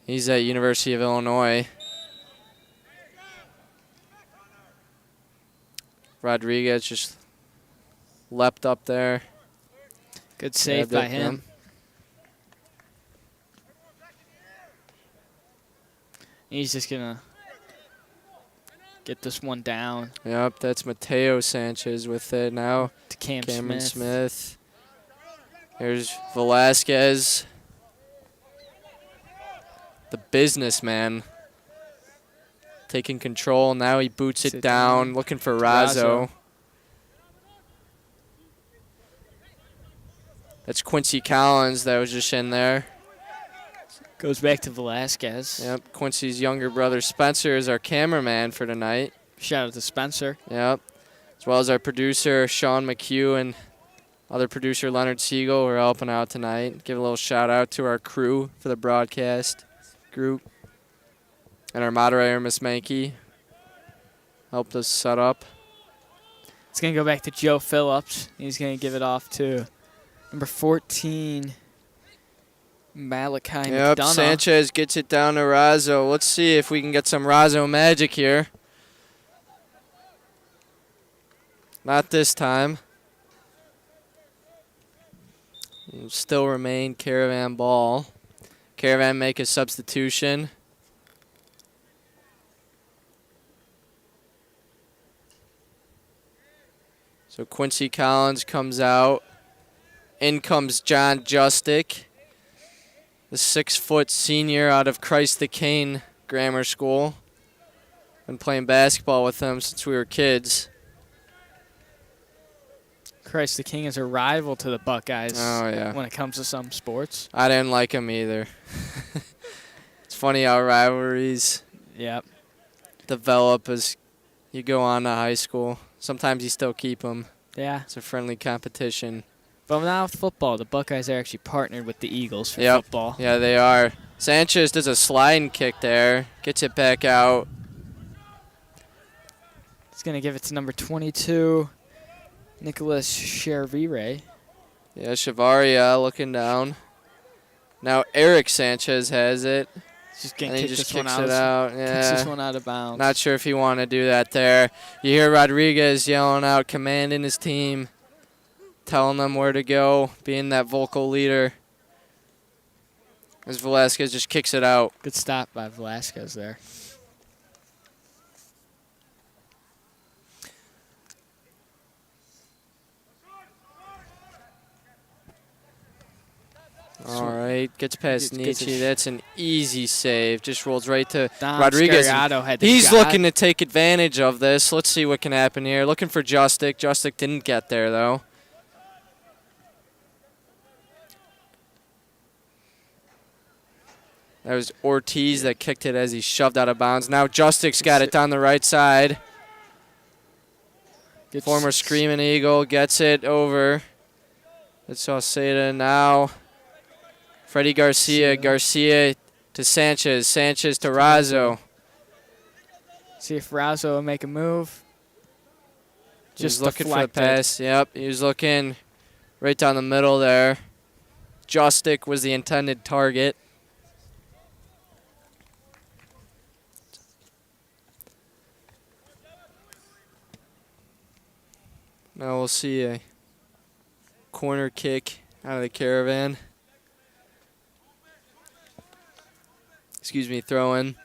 He's at University of Illinois. Rodriguez just leapt up there. Good save by him. He's just going to get this one down. Yep, that's Mateo Sanchez with it now. To Cameron Smith. Here's Velasquez. The businessman. Taking control. Now he boots it down. Looking for Razzo. That's Quincy Collins that was just in there. Goes back to Velasquez. Yep. Quincy's younger brother Spencer is our cameraman for tonight. Shout out to Spencer. Yep. As well as our producer Sean McHugh and other producer Leonard Siegel, who are helping out tonight. Give a little shout out to our crew for the broadcast group. And our moderator, Miss Mankey, helped us set up. It's going to go back to Joe Phillips. He's going to give it off to number 14, Malachi McDonough. Sanchez gets it down to Razzo. Let's see if we can get some Razzo magic here. Not this time. It'll still remain Caravan ball. Caravan make a substitution. So Quincy Collins comes out. In comes John Justick, the 6-foot senior out of Christ the King Grammar School. Been playing basketball with him since we were kids. Christ the King is a rival to the Buckeyes when it comes to some sports. I didn't like him either. It's funny how rivalries develop as you go on to high school. Sometimes you still keep them. Yeah. It's a friendly competition. But now with football, the Buckeyes are actually partnered with the Eagles for football. Yeah, they are. Sanchez does a sliding kick there. Gets it back out. He's going to give it to number 22, Nicholas Chervire. Yeah, Chavaria looking down. Now Eric Sanchez has it. Just and he just kicks it out. Yeah. Kicks this one out of bounds. Not sure if he wanted to do that there. You hear Rodriguez yelling out, commanding his team, telling them where to go, being that vocal leader. As Velasquez just kicks it out. Good stop by Velasquez there. All right, gets past Nietzsche. That's an easy save. Just rolls right to Dom Rodriguez. Had the He's shot. looking to take advantage of this. Let's see what can happen here. Looking for Justick. Justick didn't get there, though. That was Ortiz that kicked it as he shoved out of bounds. Now Justick's got it down the right side. Former Screaming Eagle gets it over. It's Sauceda now. Freddie Garcia. Garcia to Sanchez. Sanchez to Razzo. See if Razzo will make a move. Just looking for the pass. Yep, he was looking right down the middle there. Justick was the intended target. Now we'll see a corner kick out of the Caravan. Excuse me, throw in.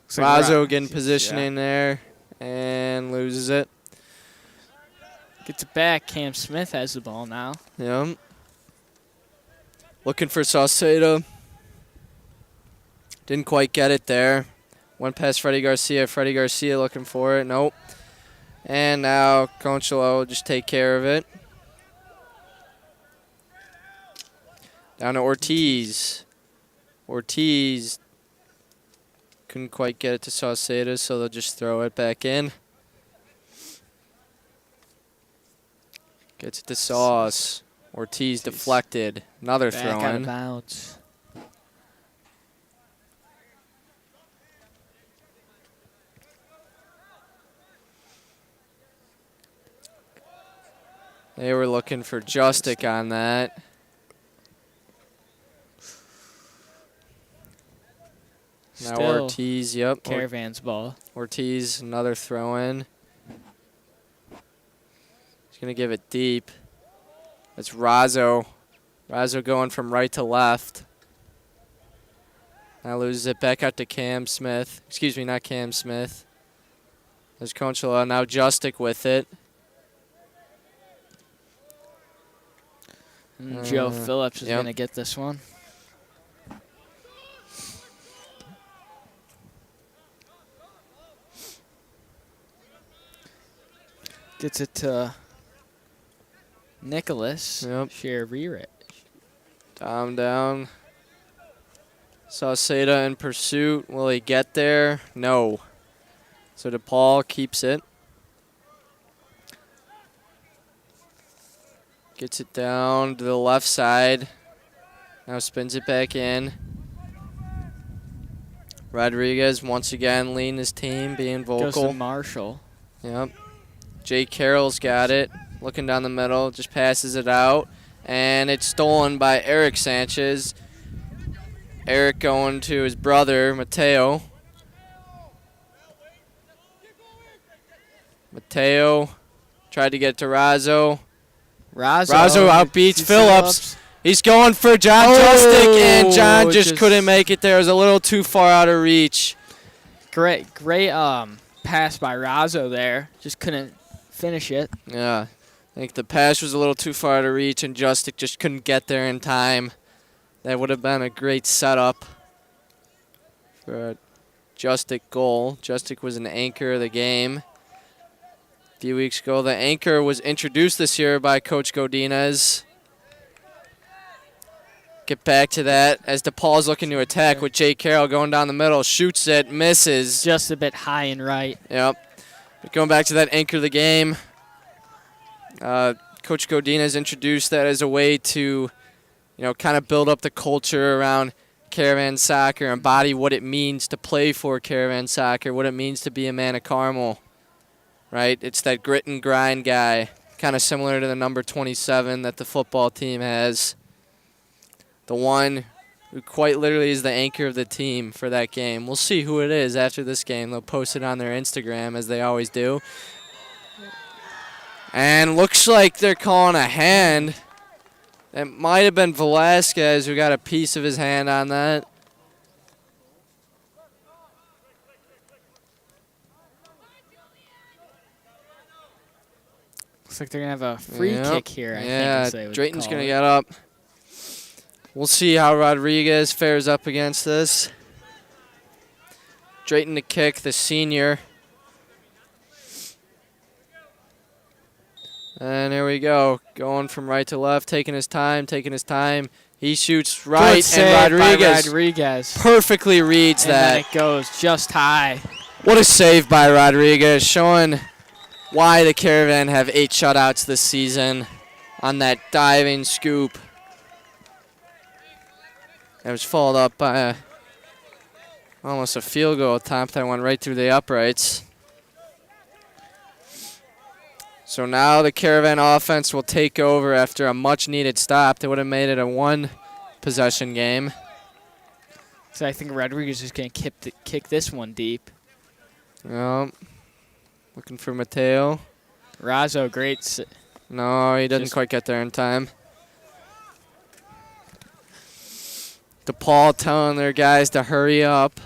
Razzo getting positioning there and loses it. Gets it back. Cam Smith has the ball now. Yep. Looking for Sauceda. Didn't quite get it there. Went past Freddie Garcia. Freddie Garcia looking for it. Nope. And now Conchalo will just take care of it. Down to Ortiz. Ortiz couldn't quite get it to Sauceda, so they'll just throw it back in. Gets it to Sauce. Ortiz deflected. Another throw in. Back out of bounds. They were looking for Justick on that. Now Still Ortiz, yep. Caravan's ball. Ortiz, another throw in. He's going to give it deep. That's Razzo. Razzo going from right to left. Now loses it back out to Cam Smith. Excuse me, not Cam Smith. There's Conchalo. Now Justick with it. Joe Phillips is going to get this one. Gets it to Nicholas. Yep. Chervire. Down. Sauceda in pursuit. Will he get there? No. So DePaul keeps it. Gets it down to the left side. Now spins it back in. Rodriguez once again leading his team, being vocal. Goes to Marshall. Yep. Jay Carroll's got it. Looking down the middle, just passes it out. And it's stolen by Eric Sanchez. Eric going to his brother, Mateo. Mateo tried to get to Razzo. Razzo outbeats Phillips. He's going for John Justic, and John just couldn't make it there. It was a little too far out of reach. Great pass by Razzo there. Just couldn't finish it. Yeah, I think the pass was a little too far out of reach, and Justic just couldn't get there in time. That would have been a great setup for a Justic goal. Justic was an anchor of the game a few weeks ago. The anchor was introduced this year by Coach Godinez. Get back to that as DePaul's looking to attack with Jay Carroll going down the middle. Shoots it, misses. Just a bit high and right. Yep. But going back to that anchor of the game, Coach Godinez introduced that as a way to, kind of build up the culture around Caravan soccer, embody what it means to play for Caravan soccer, what it means to be a man of Carmel, right? It's that grit and grind guy, kind of similar to the number 27 that the football team has. The one who quite literally is the anchor of the team for that game. We'll see who it is after this game. They'll post it on their Instagram, as they always do. And looks like they're calling a hand. It might have been Velasquez who got a piece of his hand on that. Looks like they're going to have a free kick here, I think. Yeah, Drayton's going to get up. We'll see how Rodriguez fares up against this. Drayton to kick, the senior. And here we go. Going from right to left, taking his time. He shoots right, and Rodriguez perfectly reads that. And it goes just high. What a save by Rodriguez, showing why the Caravan have 8 shutouts this season on that diving scoop. It was followed up by almost a field goal attempt that went right through the uprights. So now the Caravan offense will take over after a much-needed stop. They would have made it a 1-possession game. So I think Rodriguez is going to kick this one deep. Yep. Looking for Mateo. Razzo, great. No, he doesn't quite get there in time. DePaul telling their guys to hurry up.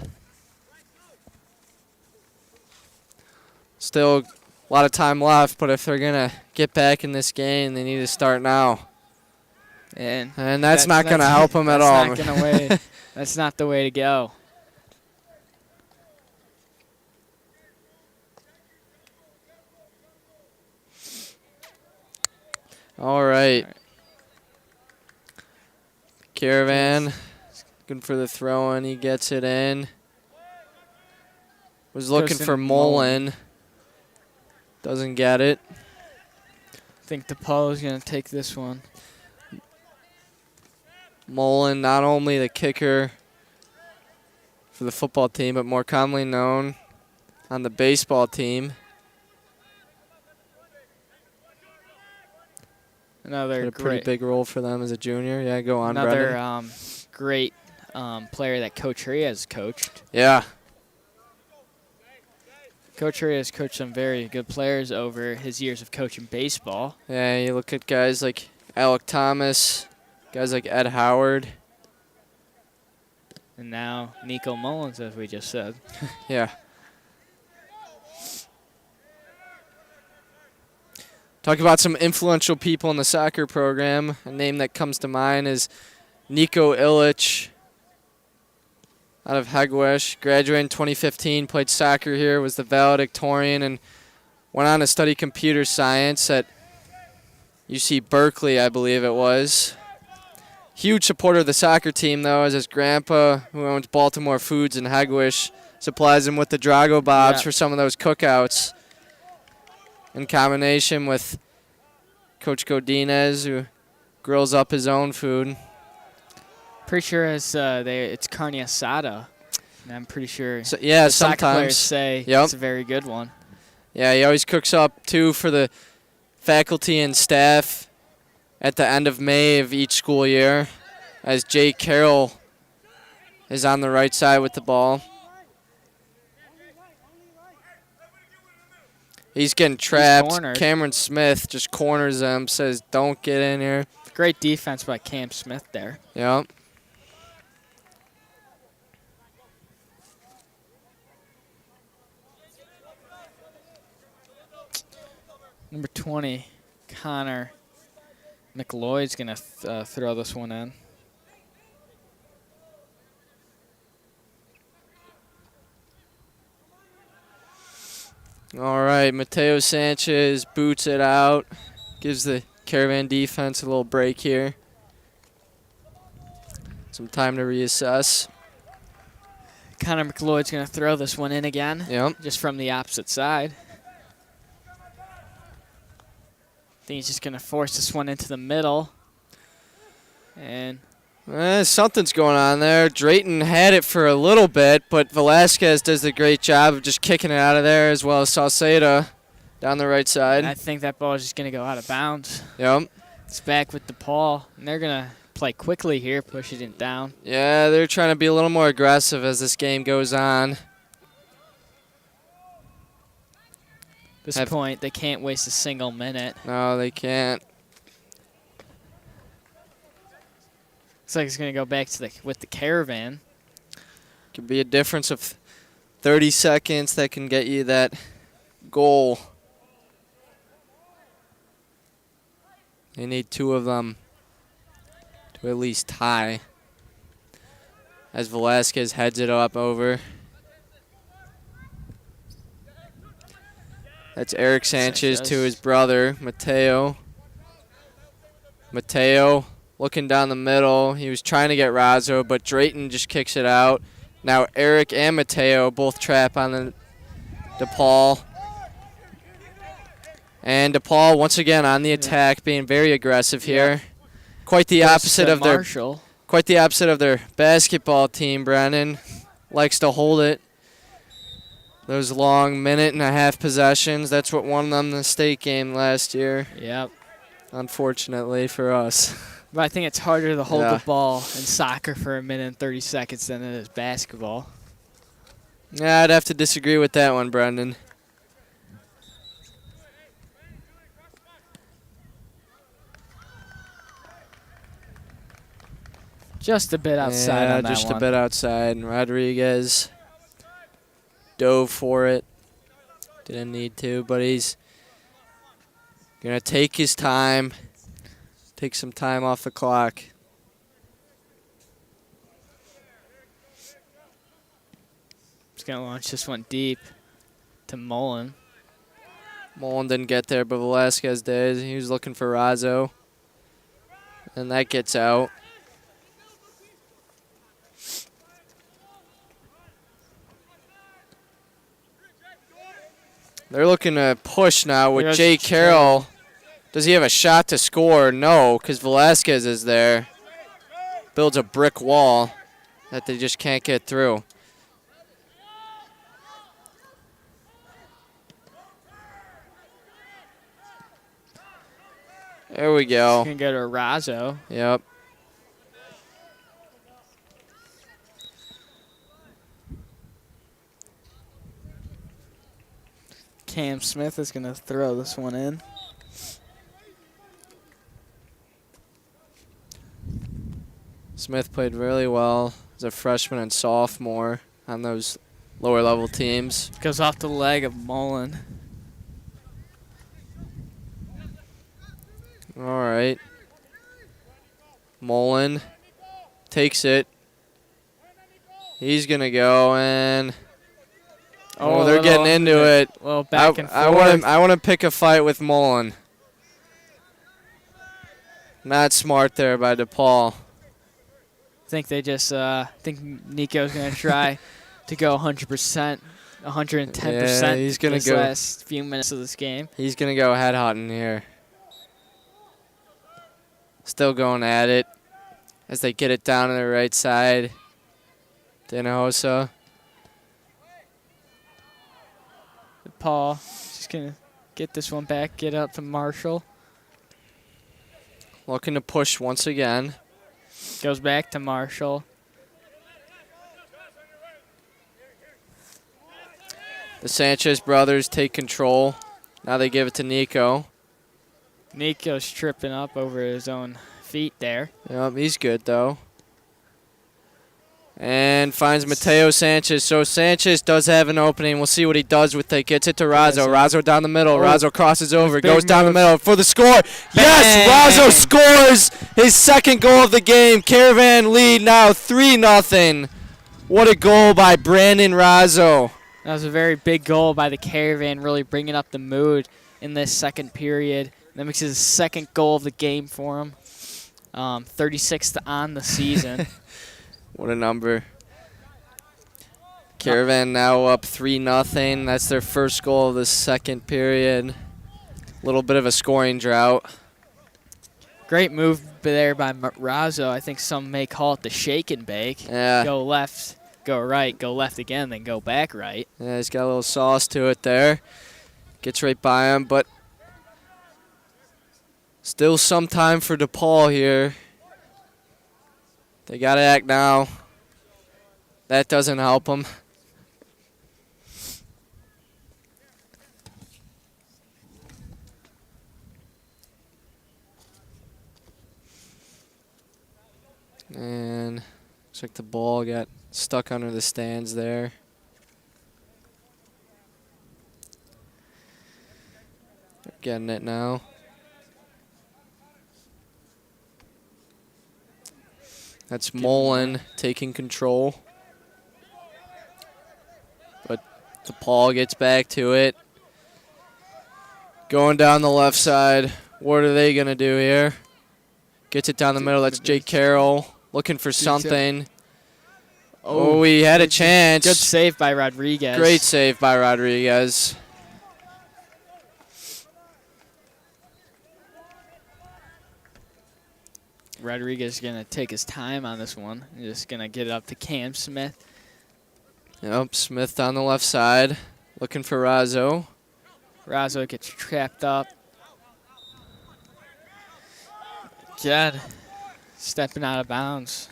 Still a lot of time left, but if they're going to get back in this game, they need to start now. And that's not going to help them at all. That's not the way to go. All right. Caravan looking for the throw in. He gets it in. Was looking for Mullen. Doesn't get it. I think DePaul is going to take this one. Mullen, not only the kicker for the football team, but more commonly known on the baseball team. Another a pretty big role for them as a junior. Yeah, go on, Another Brendan. Great player that Coach Hurry has coached. Yeah. Coach Hurry has coached some very good players over his years of coaching baseball. Yeah, you look at guys like Alec Thomas, guys like Ed Howard. And now Nico Mullins, as we just said. Yeah. Talk about some influential people in the soccer program. A name that comes to mind is Nico Illich out of Hegwish. Graduated in 2015, played soccer here, was the valedictorian, and went on to study computer science at UC Berkeley, I believe it was. huge supporter of the soccer team, though, as his grandpa, who owns Baltimore Foods in Hegwish, supplies him with the Drago Bobs for some of those cookouts. In combination with Coach Godinez, who grills up his own food. Pretty sure it's carne asada. And I'm pretty sure So, yeah, the soccer sometimes. players say Yep. it's a very good one. Yeah, he always cooks up, too, for the faculty and staff at the end of May of each school year, as Jake Carroll is on the right side with the ball. He's getting trapped. cornered. Cameron Smith just corners him, says, don't get in here. Great defense by Cam Smith there. Yep. Number 20, Connor McLeod's going to throw this one in. All right, Mateo Sanchez boots it out. Gives the Caravan defense a little break here. Some time to reassess. Connor McLeod's going to throw this one in again. Yep. Just from the opposite side. I think he's just going to force this one into the middle. And Something's going on there. Drayton had it for a little bit, but Velasquez does a great job of just kicking it out of there, as well as Sauceda down the right side. I think that ball is just going to go out of bounds. Yep. It's back with DePaul, and they're going to play quickly here, pushing it down. Yeah, they're trying to be a little more aggressive as this game goes on. At this point, they can't waste a single minute. No, they can't. Looks like it's going to go back to with the Caravan. Could be a difference of 30 seconds that can get you that goal. They need 2 of them to at least tie. As Velasquez heads it up over. That's Eric Sanchez to his brother, Mateo. Mateo looking down the middle. He was trying to get Razzo, but Drayton just kicks it out. Now Eric and Mateo both trap on the DePaul. And DePaul once again on the attack, being very aggressive here. Quite the opposite of their basketball team. Brennan likes to hold it. Those long minute-and-a-half possessions. That's what won them the state game last year. Yep. Unfortunately for us. But I think it's harder to hold the ball in soccer for a minute and 30 seconds than it is basketball. Yeah, I'd have to disagree with that one, Brendan. Just a bit outside on that just one. a bit outside. And Rodriguez dove for it. Didn't need to, but he's going to take his time. Take some time off the clock. He's going to launch this one deep to Mullen. Mullen didn't get there, but Velasquez did. He was looking for Razzo. And that gets out. They're looking to push now with Jay Carroll. Does he have a shot to score? No, because Velasquez is there. Builds a brick wall that they just can't get through. There we go. He's going to go to Razzo. Yep. Cam Smith is going to throw this one in. Smith played really well as a freshman and sophomore on those lower level teams. Goes off the leg of Mullen. All right. Mullen takes it. He's going to go and... Oh, they're getting into it. Well, back and forth. I want to pick a fight with Mullen. Not smart there by DePaul. think they just think Nico's going to try to go 100%, 110%. Yeah, he's going to go last few minutes of this game. He's going to go head hunting here. Still going at it as they get it down to the right side. Danahosa. Paul just going to get this one back, get up to Marshall. Looking to push once again. Goes back to Marshall. The Sanchez brothers take control. Now they give it to Nico. Nico's tripping up over his own feet there. Yep, he's good, though. And finds Mateo Sanchez. So Sanchez does have an opening. We'll see what he does with it. Gets it to Razzo. Razzo down the middle. Razzo crosses over. Goes down the middle for the score. Yes, Razzo scores his second goal of the game. Caravan lead now 3-0. What a goal by Brandon Razzo. That was a very big goal by the Caravan, really bringing up the mood in this second period. That makes it his second goal of the game for him. 36th on the season. What a number. Caravan now up 3-0. That's their first goal of the second period. A little bit of a scoring drought. Great move there by Razzo. I think some may call it the shake and bake. Yeah. Go left, go right, go left again, then go back right. Yeah, he's got a little sauce to it there. Gets right by him, but still some time for DePaul here. They got to act now. That doesn't help them. And looks like the ball got stuck under the stands there. They're getting it now. That's Mullen taking control. But DePaul gets back to it. Going down the left side. What are they going to do here? Gets it down the middle. That's Jake Carroll looking for something. Oh, he had a chance. Good save by Rodriguez. Great save by Rodriguez. Rodriguez is going to take his time on this one. He's just going to get it up to Cam Smith. Yep, Smith down the left side. Looking for Razzo. Razzo gets trapped up. Jed stepping out of bounds.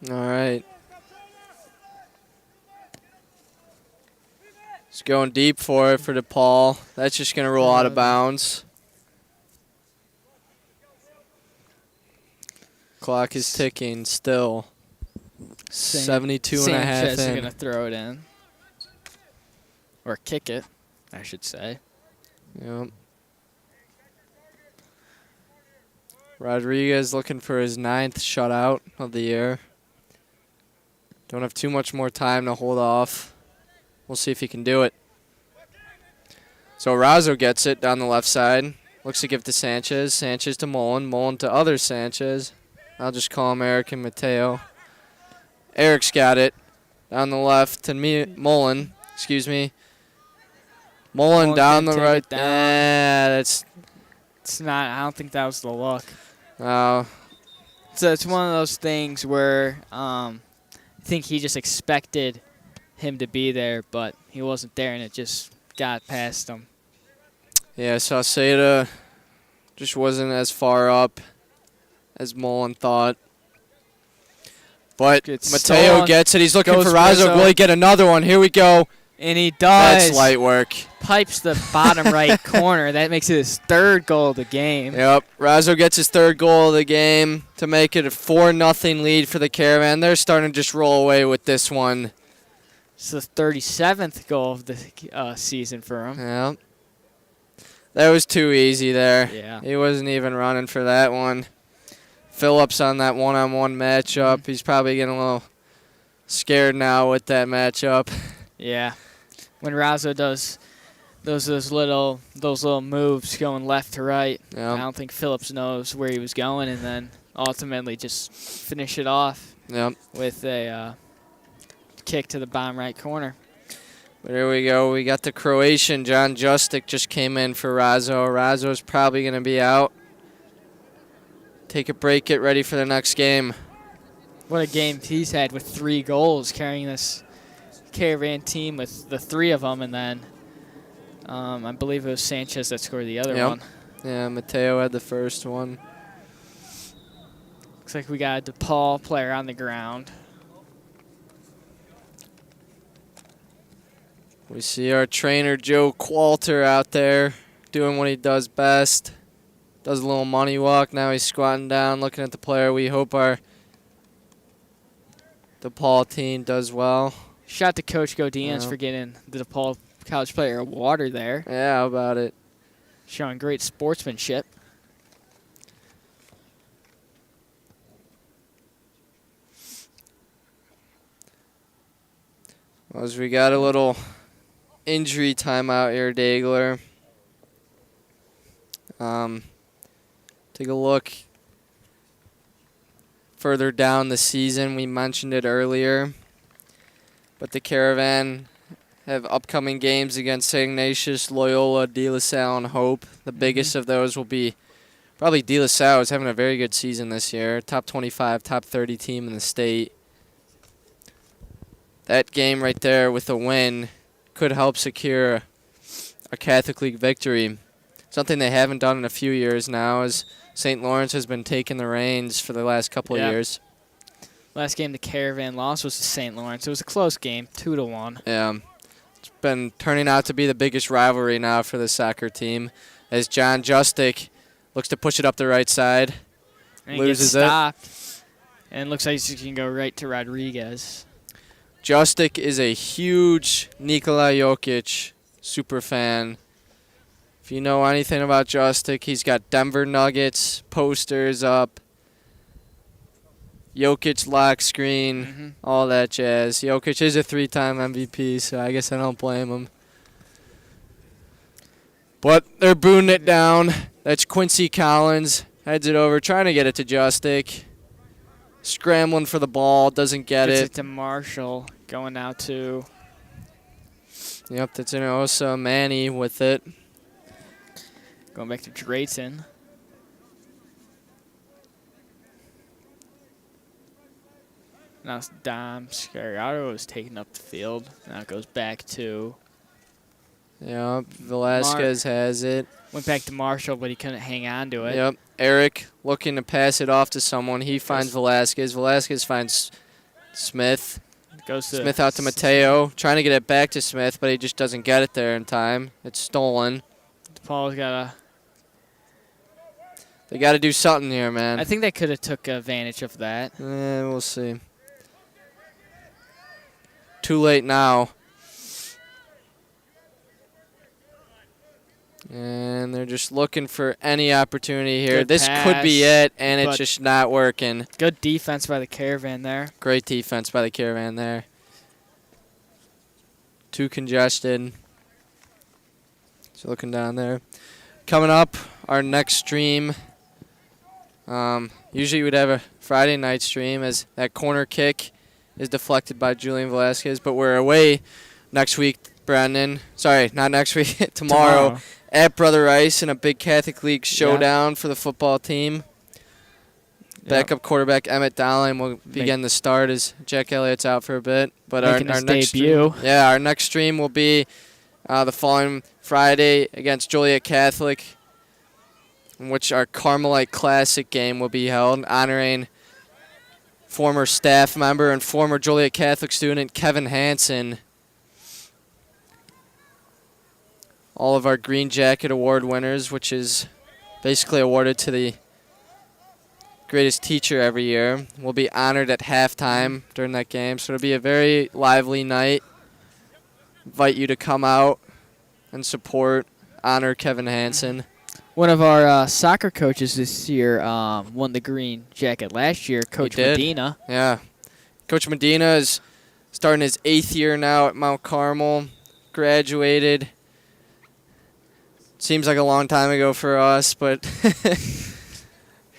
All right. He's going deep for it for DePaul. That's just going to roll out of bounds. Clock is ticking still. 72 and a half Sanchez is in. going to throw it in. Or kick it, I should say. Yep. Rodriguez looking for his 9th shutout of the year. Don't have too much more time to hold off. We'll see if he can do it. So Razzo gets it down the left side. Looks to give to Sanchez. Sanchez to Mullen. Mullen to other Sanchez. I'll just call him Eric and Mateo. Eric's got it. Down the left to Mullen. Excuse me. Mullen down the right. Yeah, that's... It's not. I don't think that was the look. Oh. So it's one of those things where I think he just expected him to be there, but he wasn't there, and it just got past him. Yeah, Sauceda just wasn't as far up as Mullen thought. But Mateo gets it. He's looking for Razzo. Will he get another one? Here we go. And he does. That's light work. Pipes the bottom right corner. That makes it his 3rd goal of the game. Yep. Razzo gets his 3rd goal of the game to make it a 4-0 lead for the Caravan. They're starting to just roll away with this one. It's the 37th goal of the season for him. Yep. That was too easy there. Yeah. He wasn't even running for that one. Phillips on that one-on-one matchup. He's probably getting a little scared now with that matchup. Yeah. When Razzo does those little moves going left to right, Yep. I don't think Phillips knows where he was going, and then ultimately just finish it off Yep. with a kick to the bottom right corner. There we go. We got the Croatian. John Justic just came in for Razzo. Razzo's probably going to be out. Take a break, get ready for the next game. What a game he's had with 3 goals, carrying this Caravan team with the 3 of them, and then I believe it was Sanchez that scored the other one. Yeah, Mateo had the first one. Looks like we got a DePaul player on the ground. We see our trainer, Joe Qualter, out there doing what he does best. Does a little money walk. Now he's squatting down, looking at the player. We hope our DePaul team does well. Shout to Coach Godinez for getting the DePaul College Player of Water there. Yeah, how about it? Showing great sportsmanship. Well, as we got a little injury timeout here, Dagler. Take a look further down the season. We mentioned it earlier, but the Caravan have upcoming games against St. Ignatius, Loyola, De La Salle, and Hope. The biggest of those will be probably De La Salle, is having a very good season this year. Top 25, top 30 team in the state. That game right there with a win could help secure a Catholic League victory. Something they haven't done in a few years now, as St. Lawrence has been taking the reins for the last couple of years. Last game the Caravan lost was to St. Lawrence. It was a close game, 2-1. Yeah. It's been turning out to be the biggest rivalry now for the soccer team, as John Justic looks to push it up the right side. And loses gets stopped. And looks like he can go right to Rodriguez. Justic is a huge Nikola Jokic super fan. If you know anything about Justic, he's got Denver Nuggets posters up, Jokic lock screen, all that jazz. Jokic is a 3-time MVP, so I guess I don't blame him. But they're booting it down. That's Quincy Collins. Heads it over, trying to get it to Justic. Scrambling for the ball, doesn't get Gets it. it to Marshall, going out to... Yep, that's Inosa Manny with it. Going back to Drayton. Now it's Dom Scariato is taking up the field. Now it goes back to... Yep, Velasquez has it. Went back to Marshall, but he couldn't hang on to it. Yep, Eric looking to pass it off to someone. He finds Velasquez. Velasquez finds Smith. Goes to Smith out to Mateo, trying to get it back to Smith, but he just doesn't get it there in time. It's stolen. DePaul's got They got to do something here, man. I think they could have took advantage of that. We'll see. Too late now. And they're just looking for any opportunity here. Good This pass, could be it, and it's just not working. Good defense by the Caravan there. Great defense by the Caravan there. Too congested. So looking down there. Coming up, our next stream. Usually we'd have a Friday night stream, as that corner kick is deflected by Julian Velasquez. But we're away next week, Brandon. Sorry, not next week. Tomorrow. At Brother Rice in a big Catholic League showdown for the football team. Backup quarterback Emmett Dowling will begin the start as Jack Elliott's out for a bit. But our next debut. Our next stream will be the following Friday against Joliet Catholic, in which our Carmelite Classic game will be held, honoring former staff member and former Joliet Catholic student Kevin Hansen. All of our Green Jacket Award winners, which is basically awarded to the greatest teacher every year, will be honored at halftime during that game. So it'll be a very lively night. Invite you to come out and support, honor Kevin Hansen. One of our soccer coaches this year won the Green Jacket last year, Coach Medina. Yeah. Coach Medina is starting his 8th year now at Mount Carmel. Graduated. Seems like a long time ago for us, but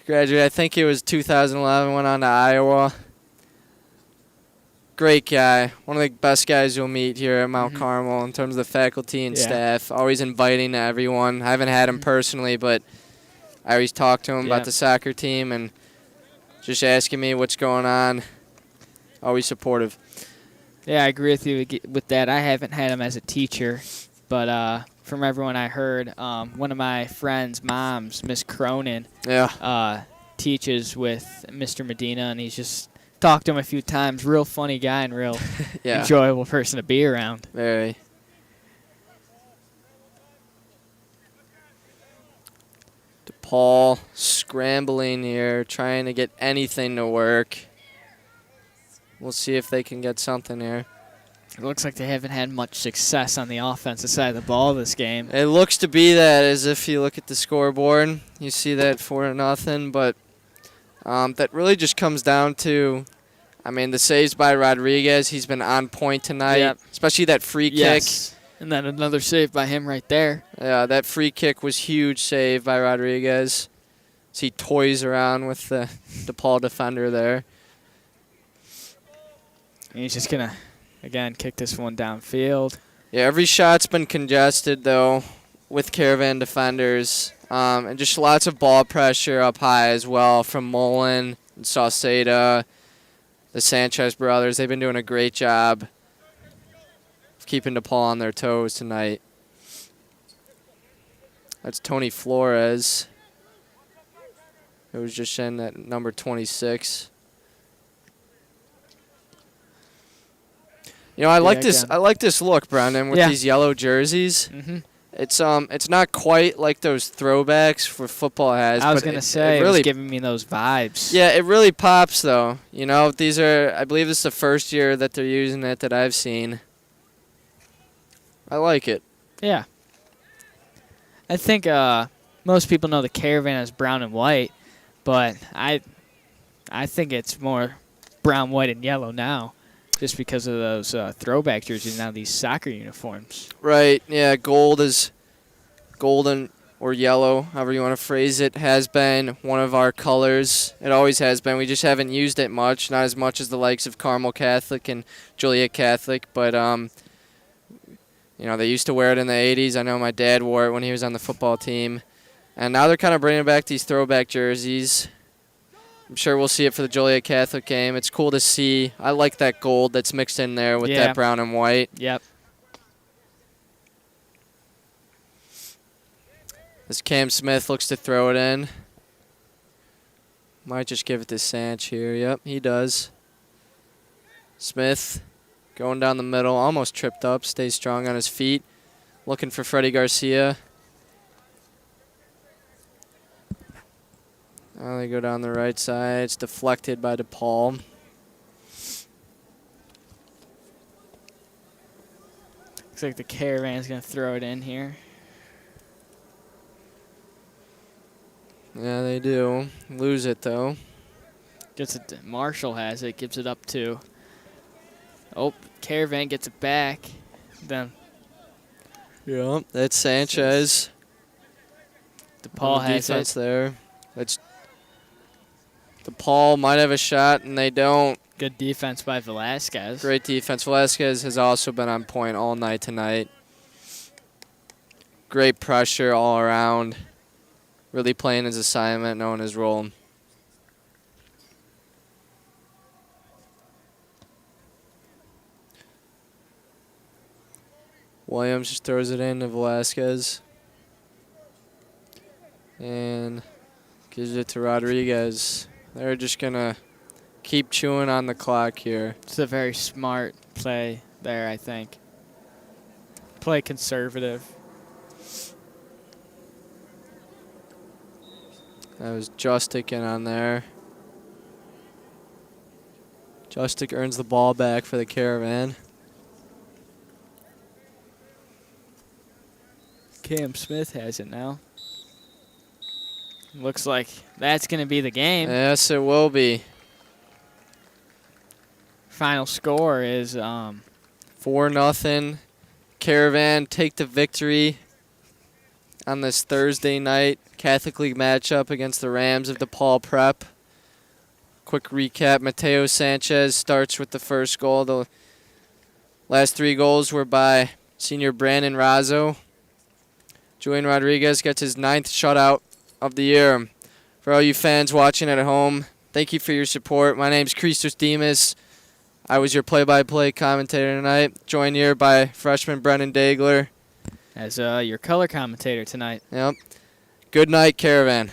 graduated. I think it was 2011. Went on to Iowa. Great guy. One of the best guys you'll meet here at Mount Carmel in terms of the faculty and staff. Always inviting to everyone. I haven't had him personally, but I always talk to him about the soccer team and just asking me what's going on. Always supportive. Yeah, I agree with you with that. I haven't had him as a teacher, but from everyone I heard, one of my friend's moms, Miss Cronin, teaches with Mr. Medina, and he's just talked to him a few times. Real funny guy and real enjoyable person to be around. Very. DePaul scrambling here, trying to get anything to work. We'll see if they can get something here. It looks like they haven't had much success on the offensive side of the ball this game. It looks to be that, as if you look at the scoreboard. You see that 4-0, but that really just comes down to, I mean, the saves by Rodriguez. He's been on point tonight, especially that free kick. And then another save by him right there. Yeah, that free kick was huge save by Rodriguez. As he toys around with the DePaul defender there. And he's just going to, again, kick this one downfield. Yeah, every shot's been congested, though, with Caravan defenders. And just lots of ball pressure up high as well from Mullen and Sauceda, the Sanchez brothers. They've been doing a great job of keeping DePaul on their toes tonight. That's Tony Flores, who was just in at number 26. You know, I like this. I like this look, Brendan, with these yellow jerseys. It's not quite like those throwbacks for football has. I was gonna say it was giving me those vibes. Yeah, it really pops though. You know, these are. I believe this is the first year that they're using it that I've seen. I like it. Yeah. I think most people know the Caravan is brown and white, but I think it's more brown, white, and yellow now. Just because of those throwback jerseys, now these soccer uniforms. Right, yeah, gold is golden or yellow, however you want to phrase it, has been one of our colors. It always has been. We just haven't used it much, not as much as the likes of Carmel Catholic and Joliet Catholic, but you know, they used to wear it in the 80s. I know my dad wore it when he was on the football team. And now they're kind of bringing back these throwback jerseys. I'm sure we'll see it for the Joliet Catholic game. It's cool to see. I like that gold that's mixed in there with that brown and white. Yep. As Cam Smith looks to throw it in. Might just give it to Sanch here. Yep, he does. Smith going down the middle. Almost tripped up. Stays strong on his feet. Looking for Freddie Garcia. Oh, they go down the right side. It's deflected by DePaul. Looks like the Caravan's going to throw it in here. Yeah, they do. Lose it, though. Gets it. Marshall has it. Gives it up to. Oh, Caravan gets it back. Then. Yeah, that's Sanchez. DePaul has defense it. There. That's. DePaul might have a shot, and they don't. Good defense by Velasquez. Great defense. Velasquez has also been on point all night tonight. Great pressure all around. Really playing his assignment, knowing his role. Williams just throws it in to Velasquez. And gives it to Rodriguez. They're just going to keep chewing on the clock here. It's a very smart play there, I think. Play conservative. That was Justic in on there. Justic earns the ball back for the Caravan. Cam Smith has it now. Looks like that's going to be the game. Yes, it will be. Final score is 4-0. Caravan take the victory on this Thursday night Catholic League matchup against the Rams of DePaul Prep. Quick recap, Mateo Sanchez starts with the first goal. The last 3 goals were by senior Brandon Razzo. Julian Rodriguez gets his 9th shutout of the year. For all you fans watching at home, thank you for your support. My name's Christos Demas. I was your play-by-play commentator tonight, joined here by freshman Brennan Dagler. as your color commentator tonight. Yep. Good night, Caravan.